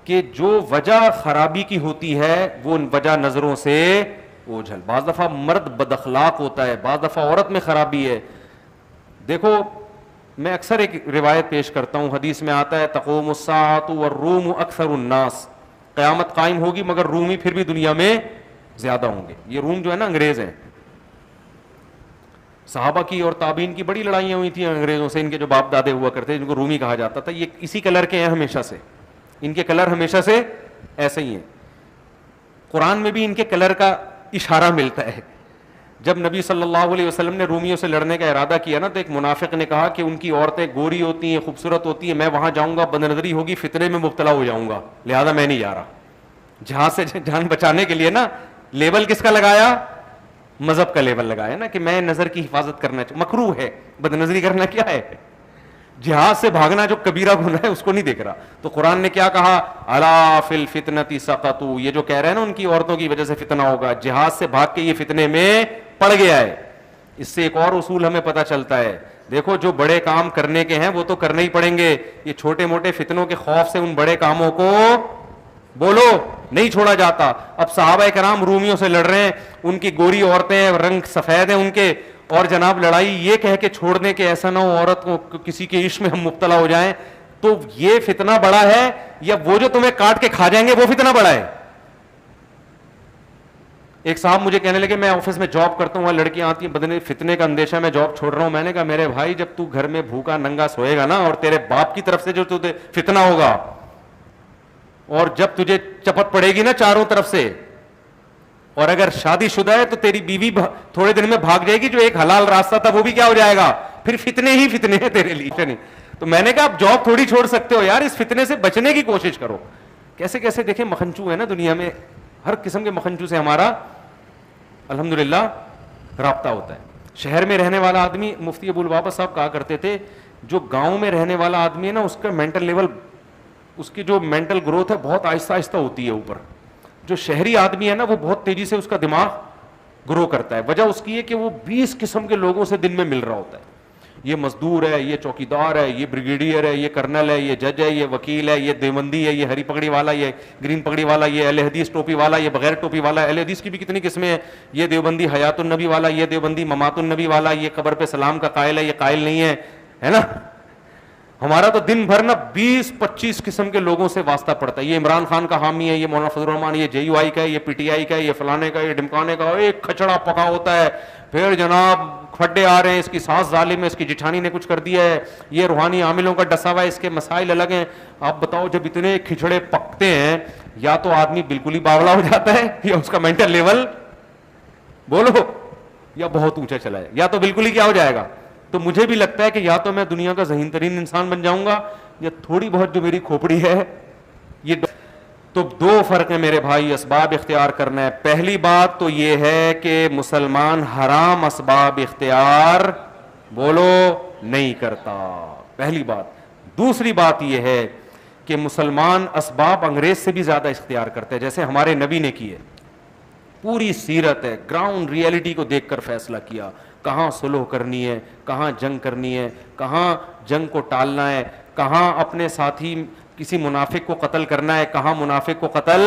کہ جو وجہ خرابی کی ہوتی ہے وہ وجہ نظروں سے اوجھل. بعض دفعہ مرد بد اخلاق ہوتا ہے, بعض دفعہ عورت میں خرابی ہے. دیکھو میں اکثر ایک روایت پیش کرتا ہوں, حدیث میں آتا ہے تقوم الساعۃ والروم اکثر الناس, قیامت قائم ہوگی مگر رومی پھر بھی دنیا میں زیادہ ہوں گے. یہ روم جو ہے نا انگریز ہیں, صحابہ کی اور تابعین کی بڑی لڑائیاں ہوئی تھیں انگریزوں سے, ان کے جو باپ دادے ہوا کرتے جن کو رومی کہا جاتا تھا. یہ اسی کلر کے ہیں ہمیشہ سے, ان کے کلر ہمیشہ سے ایسے ہی ہیں. قرآن میں بھی ان کے کلر کا اشارہ ملتا ہے. جب نبی صلی اللہ علیہ وسلم نے رومیوں سے لڑنے کا ارادہ کیا نا تو ایک منافق نے کہا کہ ان کی عورتیں گوری ہوتی ہیں, خوبصورت ہوتی ہیں, میں وہاں جاؤں گا بد نظری ہوگی, فتنے میں مبتلا ہو جاؤں گا, لہذا میں نہیں جا رہا. جہاں سے جان بچانے کے لیے نا لیبل کس کا لگایا؟ مذہب کا لیبل لگایا نا کہ میں نظر کی حفاظت کرنا چاہوں. مکروہ ہے, بد نظری کرنا کیا ہے؟ جہاد سے بھاگنا جو کبیرہ گناہ ہے اس کو نہیں دیکھ رہا. تو قرآن نے کیا کہا؟ الا فی الفتنۃ سقطوا, یہ جو کہہ رہے ہیں نا ان کی عورتوں کی وجہ سے فتنہ ہوگا, جہاد سے بھاگ کے یہ فتنے میں پڑ گیا ہے. اس سے ایک اور اصول ہمیں پتہ چلتا ہے, دیکھو جو بڑے کام کرنے کے ہیں وہ تو کرنے ہی پڑیں گے, یہ چھوٹے موٹے فتنوں کے خوف سے ان بڑے کاموں کو بولو نہیں چھوڑا جاتا. اب صحابہ کرام رومیوں سے لڑ رہے ہیں, ان کی گوری عورتیں, رنگ سفید ہیں ان کے, اور جناب لڑائی یہ کہہ کے چھوڑنے کے ایسا نہ ہو عورت کو کسی کے عشق میں ہم مبتلا ہو جائیں. تو یہ فتنہ بڑا ہے یا وہ جو تمہیں کاٹ کے کھا جائیں گے وہ فتنہ بڑا ہے؟ ایک صاحب مجھے کہنے لگے میں آفس میں جاب کرتا ہوں, وہاں لڑکیاں آتی ہیں, بدن فتنے کا اندیشہ, میں جاب چھوڑ رہا ہوں. میں نے کہا میرے بھائی جب تو گھر میں بھوکا ننگا سوئے گا نا, اور تیرے باپ کی طرف سے جو تجھے فتنہ ہوگا, اور جب تجھے چپت پڑے گی نا چاروں طرف سے, اور اگر شادی شدہ ہے تو تیری بیوی تھوڑے دن میں بھاگ جائے گی, جو ایک حلال راستہ تھا وہ بھی کیا ہو جائے گا, پھر فتنے ہی فتنے ہیں تیرے لیے. تو میں نے کہا آپ جاب تھوڑی چھوڑ سکتے ہو یار, اس فتنے سے بچنے کی کوشش کرو. کیسے کیسے دیکھیں مکھنچو ہے نا دنیا میں, ہر قسم کے مکھنچو سے ہمارا الحمدللہ رابطہ ہوتا ہے. شہر میں رہنے والا آدمی, مفتی ابو البابا صاحب کہا کرتے تھے, جو گاؤں میں رہنے والا آدمی ہے نا, اس کا مینٹل لیول, اس کی جو مینٹل گروتھ ہے بہت آہستہ آہستہ ہوتی ہے اوپر. جو شہری آدمی ہے نا وہ بہت تیزی سے اس کا دماغ گرو کرتا ہے. وجہ اس کی ہے کہ وہ 20 قسم کے لوگوں سے دن میں مل رہا ہوتا ہے. یہ مزدور ہے, یہ چوکیدار ہے, یہ بریگیڈیئر ہے, یہ کرنل ہے, یہ جج ہے, یہ وکیل ہے, یہ دیوبندی ہے, یہ ہری پگڑی والا, یہ گرین پگڑی والا, یہ اہل حدیث ٹوپی والا, یہ بغیر ٹوپی والا. اہل حدیث کی بھی کتنی قسمیں ہیں, یہ دیوبندی حیات النبی والا, یہ دیوبندی ممات النبی والا, یہ قبر پہ سلام کا قائل ہے, یہ قائل نہیں ہے, ہے نا. ہمارا تو دن بھر نا 20-25 قسم کے لوگوں سے واسطہ پڑتا ہے. یہ عمران خان کا حامی ہے, یہ مولانا فضل الرحمان, یہ جے یو آئی کا ہے, یہ پی ٹی آئی کا ہے, یہ فلانے کا, یہ ڈمکانے کا, ایک کھچڑا پکا ہوتا ہے. پھر جناب کھڈے آ رہے ہیں, اس کی ساس ظالم ہے, اس کی جٹھانی نے کچھ کر دیا ہے, یہ روحانی عاملوں کا ڈسا ہوا ہے, اس کے مسائل الگ ہیں. آپ بتاؤ جب اتنے کھچڑے پکتے ہیں, یا تو آدمی بالکل ہی باولا ہو جاتا ہے, یا اس کا مینٹل لیول بولو یا بہت اونچا چلا ہے, یا تو بالکل ہی کیا ہو جائے گا. تو مجھے بھی لگتا ہے کہ یا تو میں دنیا کا ذہین ترین انسان بن جاؤں گا, یا تھوڑی بہت جو میری کھوپڑی ہے یہ. تو دو فرق ہیں میرے بھائی اسباب اختیار کرنا ہے. پہلی بات تو یہ ہے کہ مسلمان حرام اسباب اختیار بولو نہیں کرتا, پہلی بات. دوسری بات یہ ہے کہ مسلمان اسباب انگریز سے بھی زیادہ اختیار کرتے ہیں, جیسے ہمارے نبی نے کیے. پوری سیرت ہے, گراؤنڈ ریئلٹی کو دیکھ کر فیصلہ کیا, کہاں صلح کرنی ہے, کہاں جنگ کرنی ہے, کہاں جنگ کو ٹالنا ہے, کہاں اپنے ساتھی کسی منافق کو قتل کرنا ہے, کہاں منافق کو قتل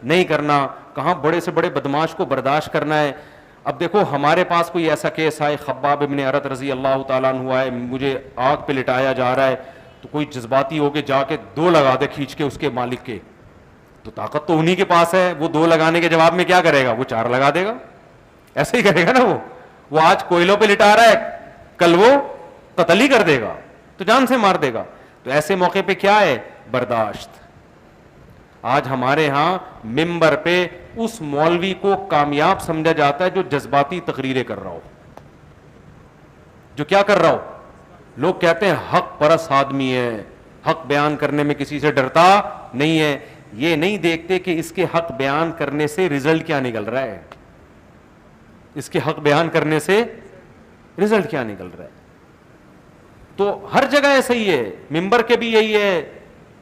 نہیں کرنا, کہاں بڑے سے بڑے بدماش کو برداشت کرنا ہے. اب دیکھو ہمارے پاس کوئی ایسا کیس آئے, خباب ابن ارت رضی اللہ تعالیٰ عنہ آئے, مجھے آگ پہ لٹایا جا رہا ہے, تو کوئی جذباتی ہو کے جا کے 2 لگا دے کھینچ کے اس کے مالک کے, تو طاقت تو انہی کے پاس ہے, وہ 2 لگانے کے جواب میں کیا کرے گا, وہ 4 لگا دے گا. ایسے ہی کرے گا نا, وہ آج کوئلوں پہ لٹا رہا ہے, کل وہ قتل ہی کر دے گا, تو جان سے مار دے گا. تو ایسے موقع پہ کیا ہے, برداشت. آج ہمارے ہاں ممبر پہ اس مولوی کو کامیاب سمجھا جاتا ہے جو جذباتی تقریریں کر رہا ہو, جو کیا کر رہا ہو. لوگ کہتے ہیں حق پرست آدمی ہے, حق بیان کرنے میں کسی سے ڈرتا نہیں ہے. یہ نہیں دیکھتے کہ اس کے حق بیان کرنے سے رزلٹ کیا نکل رہا ہے, اس کے حق بیان کرنے سے رزلٹ کیا نکل رہا ہے. تو ہر جگہ ایسا ہی ہے, ممبر کے بھی یہی ہے,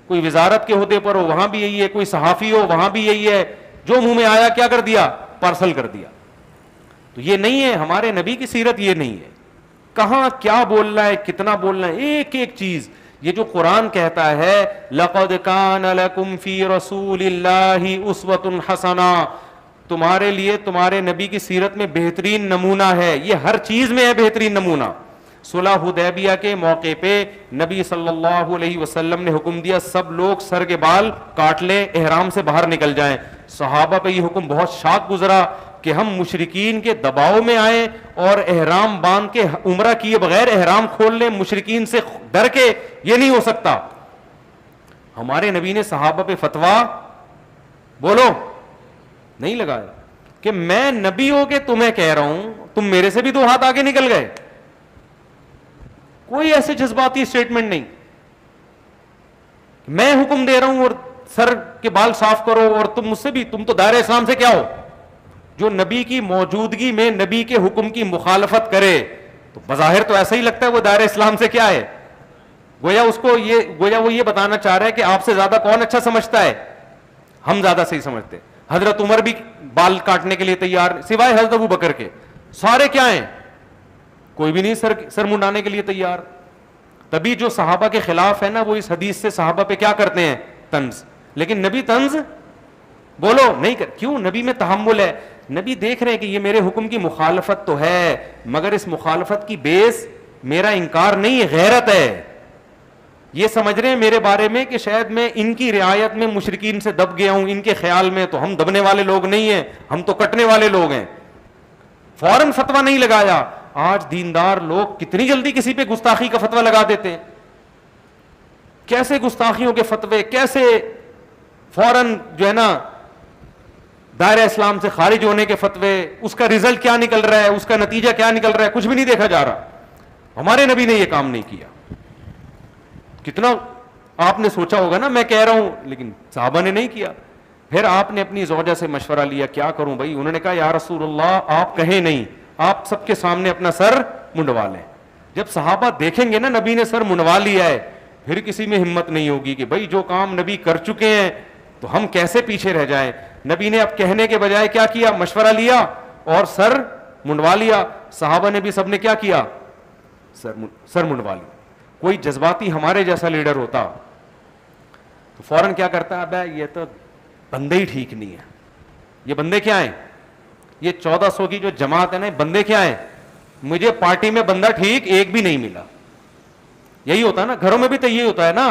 کوئی وزارت کے عہدے پر ہو وہاں بھی یہی ہے, کوئی صحافی ہو وہاں بھی یہی ہے, جو منہ میں آیا کیا کر دیا, پارسل کر دیا. تو یہ نہیں ہے, ہمارے نبی کی سیرت یہ نہیں ہے. کہاں کیا بولنا ہے, کتنا بولنا ہے, ایک ایک چیز. یہ جو قرآن کہتا ہے لَقَدْ كَانَ لَكُمْ فِي رَسُولِ اللَّهِ أُسْوَةٌ حَسَنَةٌ, تمہارے لیے تمہارے نبی کی سیرت میں بہترین نمونہ ہے. یہ ہر چیز میں ہے بہترین نمونہ. صلح حدیبیہ کے موقع پہ نبی صلی اللہ علیہ وسلم نے حکم دیا سب لوگ سر کے بال کاٹ لیں, احرام سے باہر نکل جائیں. صحابہ پہ یہ حکم بہت شاق گزرا کہ ہم مشرکین کے دباؤ میں آئیں اور احرام باندھ کے عمرہ کیے بغیر احرام کھول لیں, مشرکین سے ڈر کے, یہ نہیں ہو سکتا. ہمارے نبی نے صحابہ پہ فتویٰ بولو نہیں لگایا کہ میں نبی ہو کے تمہیں کہہ رہا ہوں, تم میرے سے بھی 2 ہاتھ آگے نکل گئے. کوئی ایسے جذباتی اسٹیٹمنٹ نہیں, میں حکم دے رہا ہوں اور سر کے بال صاف کرو, اور تم مجھ سے بھی, تم تو دائرہ اسلام سے کیا ہو. جو نبی کی موجودگی میں نبی کے حکم کی مخالفت کرے تو بظاہر تو ایسا ہی لگتا ہے وہ دائرہ اسلام سے کیا ہے, گویا اس کو یہ, گویا وہ یہ بتانا چاہ رہا ہے کہ آپ سے زیادہ کون اچھا سمجھتا ہے, ہم زیادہ صحیح سمجھتے. حضرت عمر بھی بال کاٹنے کے لیے تیار, سوائے حضرت ابو بکر کے سارے کیا ہیں, کوئی بھی نہیں سر منڈانے کے لیے تیار. تبھی جو صحابہ کے خلاف ہے نا وہ اس حدیث سے صحابہ پہ کیا کرتے ہیں, طنز. لیکن نبی طنز بولو نہیں کر, کیوں, نبی میں تحمل ہے. نبی دیکھ رہے ہیں کہ یہ میرے حکم کی مخالفت تو ہے, مگر اس مخالفت کی بیس میرا انکار نہیں, غیرت ہے. یہ سمجھ رہے ہیں میرے بارے میں کہ شاید میں ان کی رعایت میں مشرکین سے دب گیا ہوں, ان کے خیال میں تو ہم دبنے والے لوگ نہیں ہیں, ہم تو کٹنے والے لوگ ہیں. فوراً فتویٰ نہیں لگایا. آج دیندار لوگ کتنی جلدی کسی پہ گستاخی کا فتویٰ لگا دیتے ہیں. کیسے گستاخیوں کے فتوے, کیسے فوراً جو ہے نا دائرہ اسلام سے خارج ہونے کے فتوے, اس کا رزلٹ کیا نکل رہا ہے, اس کا نتیجہ کیا نکل رہا ہے, کچھ بھی نہیں دیکھا جا رہا. ہمارے نبی نے یہ کام نہیں کیا. کتنا آپ نے سوچا ہوگا نا میں کہہ رہا ہوں, لیکن صحابہ نے نہیں کیا. پھر آپ نے اپنی زوجہ سے مشورہ لیا, کیا کروں بھائی؟ انہوں نے کہا یا رسول اللہ آپ کہیں نہیں, آپ سب کے سامنے اپنا سر منڈوا لیں. جب صحابہ دیکھیں گے نا نبی نے سر منڈوا لیا ہے, پھر کسی میں ہمت نہیں ہوگی کہ بھائی جو کام نبی کر چکے ہیں تو ہم کیسے پیچھے رہ جائیں. نبی نے اب کہنے کے بجائے کیا کیا؟ مشورہ لیا اور سر منڈوا لیا. صحابہ نے بھی سب نے کیا کیا؟ سر منڈوا لیا. کوئی جذباتی ہمارے جیسا لیڈر ہوتا تو فوراً کیا کرتا ہے؟ ابے یہ تو بندے ہی ٹھیک نہیں ہے. یہ بندے کیا ہیں؟ یہ 1400 کی جو جماعت ہے نا, بندے کیا ہیں؟ مجھے پارٹی میں بندہ ٹھیک ایک بھی نہیں ملا. یہی ہوتا ہے نا, گھروں میں بھی تو یہی ہوتا ہے نا.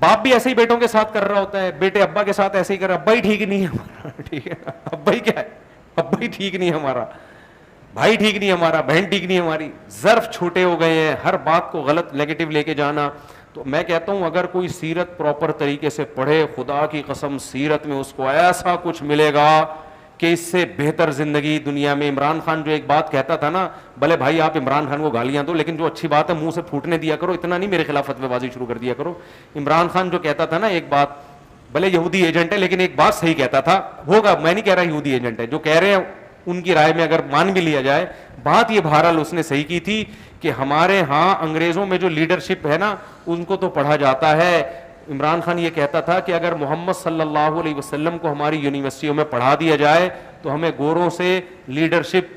باپ بھی ایسے ہی بیٹوں کے ساتھ کر رہا ہوتا ہے, بیٹے ابا کے ساتھ ایسے ہی کر رہا. ابا ہی ٹھیک نہیں ہے ہمارا, ٹھیک ہے ابا ہی کیا ہے, ابا ہی ٹھیک نہیں ہے ہمارا, بھائی ٹھیک نہیں ہمارا, بہن ٹھیک نہیں ہماری. ظرف چھوٹے ہو گئے ہیں, ہر بات کو غلط نیگیٹو لے کے جانا. تو میں کہتا ہوں اگر کوئی سیرت پراپر طریقے سے پڑھے, خدا کی قسم سیرت میں اس کو ایسا کچھ ملے گا کہ اس سے بہتر زندگی دنیا میں. عمران خان جو ایک بات کہتا تھا نا, بھلے بھائی آپ عمران خان کو گالیاں دو لیکن جو اچھی بات ہے منہ سے پھوٹنے دیا کرو, اتنا نہیں میرے خلاف فتوی بازی شروع کر دیا کرو. عمران خان جو کہتا تھا نا ایک بات, بھلے یہودی ایجنٹ ہے لیکن ایک بات صحیح کہتا تھا, ہوگا میں نہیں کہہ رہا یہودی ایجنٹ ہے, جو کہہ رہے ہیں ان کی رائے میں اگر مان بھی لیا جائے, بات یہ بہرحال اس نے صحیح کی تھی کہ ہمارے ہاں انگریزوں میں جو لیڈرشپ ہے نا ان کو تو پڑھا جاتا ہے. عمران خان یہ کہتا تھا کہ اگر محمد صلی اللہ علیہ وسلم کو ہماری یونیورسٹیوں میں پڑھا دیا جائے تو ہمیں گوروں سے لیڈرشپ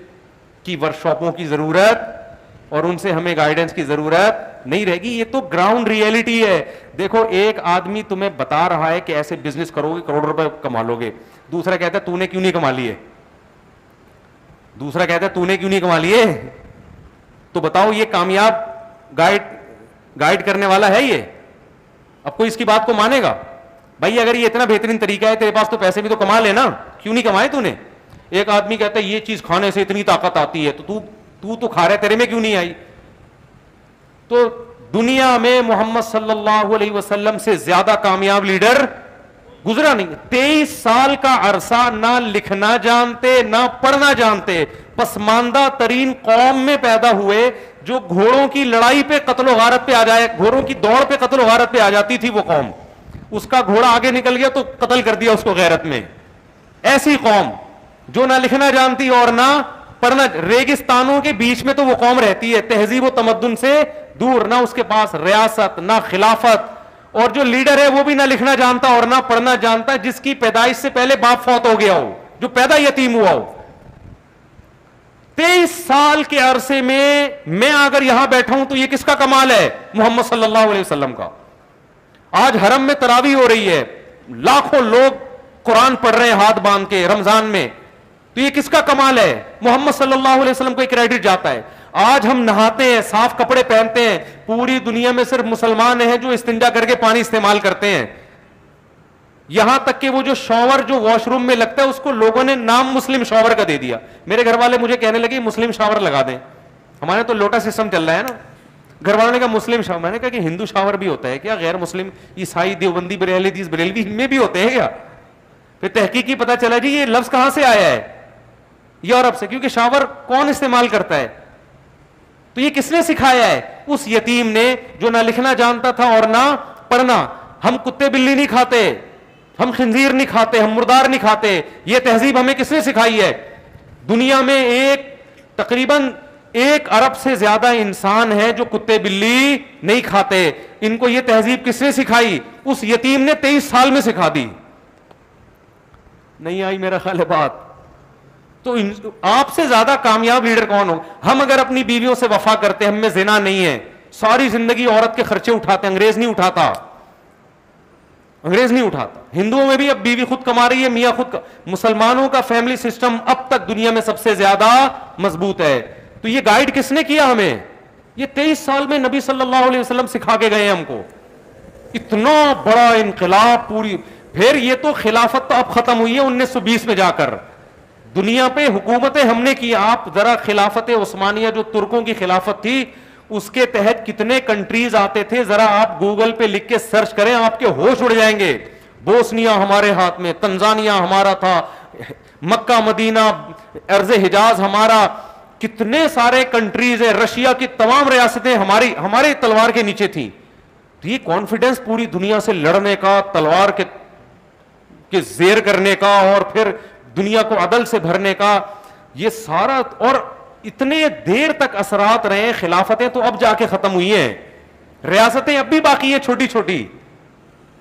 کی ورکشاپوں کی ضرورت اور ان سے ہمیں گائیڈنس کی ضرورت نہیں رہے گی. یہ تو گراؤنڈ ریئلٹی ہے. دیکھو ایک آدمی تمہیں بتا رہا ہے کہ ایسے بزنس کرو گے کروڑ روپے کما لو گے, دوسرا کہتا ہے تو نے کیوں نہیں کما لیے, دوسرا کہتا ہے تو نے کیوں نہیں کما لیے. تو بتاؤ یہ کامیاب گائیڈ کرنے والا ہے یہ؟ اب کوئی اس کی بات کو مانے گا؟ بھائی اگر یہ اتنا بہترین طریقہ ہے تیرے پاس تو پیسے بھی تو کما لینا, کیوں نہیں کمائے تو نے؟ ایک آدمی کہتا ہے یہ چیز کھانے سے اتنی طاقت آتی ہے تو تو کھا رہے, تیرے میں کیوں نہیں آئی؟ تو دنیا میں محمد صلی اللہ علیہ وسلم سے زیادہ کامیاب لیڈر گزرا نہیں. 23 سال کا عرصہ نہ لکھنا جانتے نہ پڑھنا جانتے, پسماندہ ترین قوم میں پیدا ہوئے. جو گھوڑوں کی لڑائی پہ قتل و غارت پہ آ جائے, گھوڑوں کی دوڑ پہ قتل و غارت پہ آ جاتی تھی وہ قوم, اس کا گھوڑا آگے نکل گیا تو قتل کر دیا اس کو غیرت میں. ایسی قوم جو نہ لکھنا جانتی اور نہ پڑھنا, ریگستانوں کے بیچ میں تو وہ قوم رہتی ہے, تہذیب و تمدن سے دور, نہ اس کے پاس ریاست نہ خلافت, اور جو لیڈر ہے وہ بھی نہ لکھنا جانتا اور نہ پڑھنا جانتا, جس کی پیدائش سے پہلے باپ فوت ہو گیا ہو, جو پیدا یتیم ہوا ہو. 23 سال کے عرصے میں اگر یہاں بیٹھا ہوں تو یہ کس کا کمال ہے؟ محمد صلی اللہ علیہ وسلم کا. آج حرم میں تراویح ہو رہی ہے, لاکھوں لوگ قرآن پڑھ رہے ہیں ہاتھ باندھ کے رمضان میں, تو یہ کس کا کمال ہے؟ محمد صلی اللہ علیہ وسلم کو ایک کریڈٹ جاتا ہے. آج ہم نہاتے ہیں, صاف کپڑے پہنتے ہیں, پوری دنیا میں صرف مسلمان ہیں جو استنجا کر کے پانی استعمال کرتے ہیں. یہاں تک کہ وہ جو شاور جو واش روم میں لگتا ہے اس کو لوگوں نے نام مسلم شاور کا دے دیا. میرے گھر والے مجھے کہنے لگے مسلم شاور لگا دیں, ہمارے تو لوٹا سسٹم چل رہا ہے نا. گھر والوں نے کہا مسلم شاور, میں نے کہا کہ ہندو شاور بھی ہوتا ہے کیا؟ غیر مسلم عیسائی دیوبندی بریلوی دیس بریلوی ان میں بھی ہوتے ہیں کیا؟ پھر تحقیقی پتا چلا جی یہ لفظ کہاں سے آیا ہے, یورپ سے, کیونکہ شاور کون استعمال کرتا ہے؟ تو یہ کس نے سکھایا ہے؟ اس یتیم نے جو نہ لکھنا جانتا تھا اور نہ پڑھنا. ہم کتے بلی نہیں کھاتے, ہم خنزیر نہیں کھاتے, ہم مردار نہیں کھاتے. یہ تہذیب ہمیں کس نے سکھائی ہے؟ دنیا میں تقریباً 1 ارب سے زیادہ انسان ہیں جو کتے بلی نہیں کھاتے. ان کو یہ تہذیب کس نے سکھائی؟ اس یتیم نے 23 سال میں سکھا دی. نہیں آئی میرا خیال ہے بات. تو آپ سے زیادہ کامیاب لیڈر کون ہو؟ ہم اگر اپنی بیویوں سے وفا کرتے, ہم میں زنا نہیں ہے, ساری زندگی عورت کے خرچے اٹھاتے, انگریز نہیں اٹھاتا, انگریز نہیں اٹھاتا. ہندوؤں میں بھی اب بیوی خود کما رہی ہے, میاں خود مسلمانوں کا فیملی سسٹم اب تک دنیا میں سب سے زیادہ مضبوط ہے. تو یہ گائیڈ کس نے کیا ہمیں؟ یہ 23 سال میں نبی صلی اللہ علیہ وسلم سکھا کے گئے ہم کو. اتنا بڑا انقلاب پوری. پھر یہ تو خلافت تو اب ختم ہوئی ہے 1920 میں جا کر. دنیا پہ حکومتیں ہم نے کی. آپ ذرا خلافت عثمانیہ جو ترکوں کی خلافت تھی اس کے تحت کتنے کنٹریز آتے تھے, ذرا آپ گوگل پہ لکھ کے سرچ کریں, آپ کے ہوش اڑ جائیں گے. بوسنیا ہمارے ہاتھ میں, تنزانیہ ہمارا تھا, مکہ مدینہ ارض حجاز ہمارا, کتنے سارے کنٹریز ہیں, رشیا کی تمام ریاستیں ہمارے تلوار کے نیچے تھیں. یہ کانفیڈنس پوری دنیا سے لڑنے کا, تلوار کے زیر کرنے کا, اور پھر دنیا کو عدل سے بھرنے کا, یہ سارا. اور اتنے دیر تک اثرات رہے. خلافتیں تو اب جا کے ختم ہوئی ہیں, ریاستیں اب بھی باقی ہیں چھوٹی چھوٹی,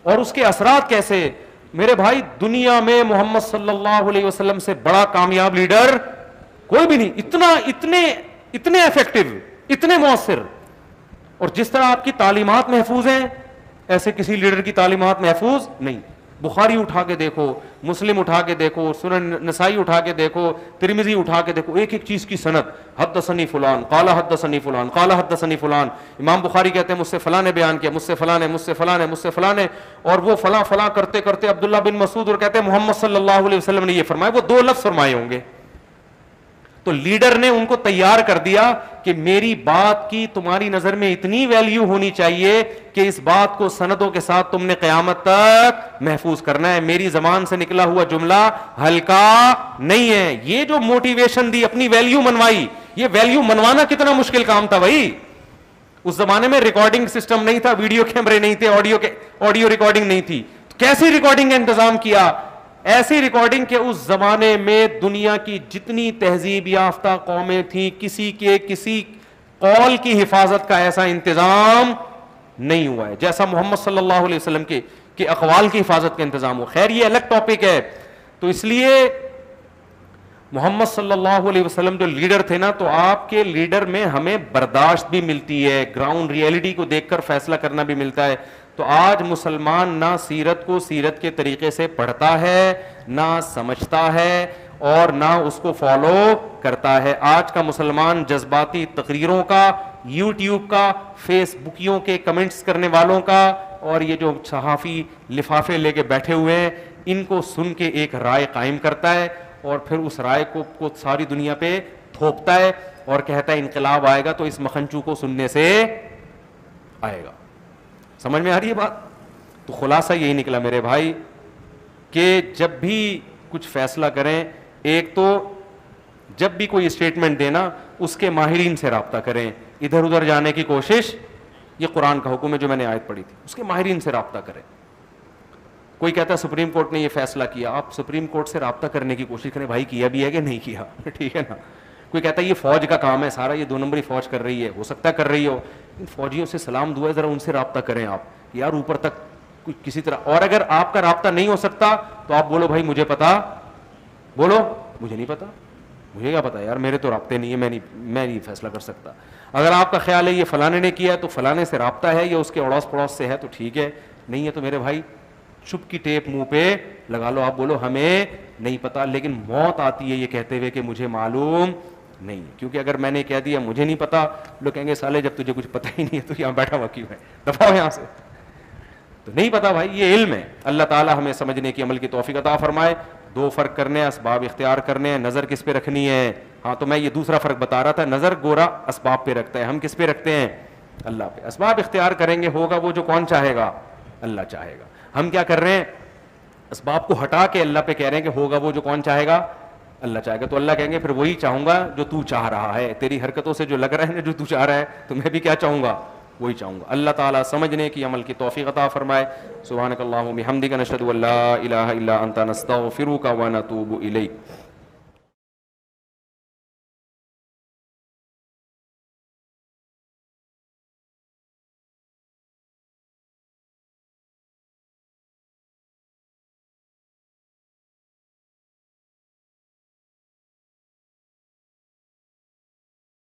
اور اس کے اثرات کیسے. میرے بھائی دنیا میں محمد صلی اللہ علیہ وسلم سے بڑا کامیاب لیڈر کوئی بھی نہیں. اتنے ایفیکٹو, اتنے مؤثر, اور جس طرح آپ کی تعلیمات محفوظ ہیں ایسے کسی لیڈر کی تعلیمات محفوظ نہیں. بخاری اٹھا کے دیکھو, مسلم اٹھا کے دیکھو, سنن نسائی اٹھا کے دیکھو, ترمذی اٹھا کے دیکھو, ایک ایک چیز کی سند, حدثنی فلان قال حدثنی فلان قال حدثنی فلان. امام بخاری کہتے ہیں مجھ سے فلاں نے بیان کیا, مجھ سے فلاں نے, مجھ سے فلاں نے, مجھ سے فلاں نے, اور وہ فلاں فلاں کرتے کرتے عبداللہ بن مسعود اور کہتے ہیں محمد صلی اللہ علیہ وسلم نے یہ فرمایا. وہ 2 لفظ فرمائے ہوں گے. تو لیڈر نے ان کو تیار کر دیا کہ میری بات کی تمہاری نظر میں اتنی ویلیو ہونی چاہیے کہ اس بات کو سندوں کے ساتھ تم نے قیامت تک محفوظ کرنا ہے. میری زبان سے نکلا ہوا جملہ ہلکا نہیں ہے. یہ جو موٹیویشن دی, اپنی ویلیو منوائی. یہ ویلیو منوانا کتنا مشکل کام تھا بھائی. اس زمانے میں ریکارڈنگ سسٹم نہیں تھا, ویڈیو کیمرے نہیں تھے, آڈیو ریکارڈنگ نہیں تھی. کیسی ریکارڈنگ کا انتظام کیا؟ ایسی ریکارڈنگ کہ اس زمانے میں دنیا کی جتنی تہذیب یافتہ قومیں تھیں کسی قول کی حفاظت کا ایسا انتظام نہیں ہوا ہے جیسا محمد صلی اللہ علیہ وسلم کے اقوال کی حفاظت کا انتظام ہوا. خیر یہ الگ ٹاپک ہے. تو اس لیے محمد صلی اللہ علیہ وسلم جو لیڈر تھے نا, تو آپ کے لیڈر میں ہمیں برداشت بھی ملتی ہے, گراؤنڈ ریئلٹی کو دیکھ کر فیصلہ کرنا بھی ملتا ہے. تو آج مسلمان نہ سیرت کو سیرت کے طریقے سے پڑھتا ہے, نہ سمجھتا ہے, اور نہ اس کو فالو کرتا ہے. آج کا مسلمان جذباتی تقریروں کا, یوٹیوب کا, فیس بکیوں کے کمنٹس کرنے والوں کا, اور یہ جو صحافی لفافے لے کے بیٹھے ہوئے ہیں ان کو سن کے ایک رائے قائم کرتا ہے, اور پھر اس رائے کو ساری دنیا پہ تھوپتا ہے اور کہتا ہے انقلاب آئے گا تو اس مکھنچو کو سننے سے آئے گا. سمجھ میں آ رہی ہے بات؟ تو خلاصہ یہی نکلا میرے بھائی کہ جب بھی کچھ فیصلہ کریں, ایک تو جب بھی کوئی اسٹیٹمنٹ دینا اس کے ماہرین سے رابطہ کریں. ادھر ادھر جانے کی کوشش, یہ قرآن کا حکم ہے جو میں نے آیت پڑھی تھی, اس کے ماہرین سے رابطہ کریں. کوئی کہتا ہے سپریم کورٹ نے یہ فیصلہ کیا, آپ سپریم کورٹ سے رابطہ کرنے کی کوشش کریں, بھائی کیا بھی ہے کہ نہیں کیا, ٹھیک ہے نا. کوئی کہتا ہے یہ فوج کا کام ہے سارا, یہ 2 نمبری فوج کر رہی ہے, ہو سکتا ہے کر رہی ہو, ان فوجیوں سے سلام دعا ذرا ان سے رابطہ کریں آپ یار اوپر تک کسی طرح. اور اگر آپ کا رابطہ نہیں ہو سکتا تو آپ بولو بھائی مجھے پتا, بولو مجھے نہیں پتا, مجھے کیا پتا یار, میرے تو رابطے نہیں ہے, میں نہیں فیصلہ کر سکتا. اگر آپ کا خیال ہے یہ فلانے نے کیا ہے تو فلانے سے رابطہ ہے, یا اس کے اڑوس پڑوس سے ہے تو ٹھیک ہے, نہیں ہے تو میرے بھائی چپ کی ٹیپ منہ پہ لگا لو, آپ بولو ہمیں نہیں پتا. لیکن موت آتی ہے یہ کہتے ہوئے کہ مجھے معلوم نہیں, کیونکہ اگر میں نے کہہ دیا مجھے نہیں پتا, لوگ کہیں گے سالے جب تجھے کچھ پتا ہی نہیں ہے تو یہاں بیٹھا ہوا کیوں ہے, دفعہ یہاں سے. تو نہیں پتا بھائی, یہ علم ہے. اللہ تعالیٰ ہمیں سمجھنے کی عمل کی توفیق عطا فرمائے. 2 فرق کرنے ہیں, اسباب اختیار کرنے ہیں, نظر کس پہ رکھنی ہے. ہاں تو میں یہ دوسرا فرق بتا رہا تھا, نظر گورا اسباب پہ رکھتا ہے, ہم کس پہ رکھتے ہیں, اللہ پہ. اسباب اختیار کریں گے, ہوگا وہ جو کون چاہے گا, اللہ چاہے گا. ہم کیا کر رہے ہیں, اسباب کو ہٹا کے اللہ پہ کہہ رہے ہیں کہ ہوگا وہ جو کون چاہے گا, اللہ چاہے گا. تو اللہ کہیں گے پھر وہی چاہوں گا جو تو چاہ رہا ہے, تیری حرکتوں سے جو لگ رہا ہے نا جو تو چاہ رہا ہے, تو میں بھی کیا چاہوں گا, وہی چاہوں گا. اللہ تعالیٰ سمجھنے کی عمل کی توفیق عطا فرمائے. سبحانک اللہم و بحمدک نشہد ان لا الہ الا انت نستغفرک و نتوب الیک.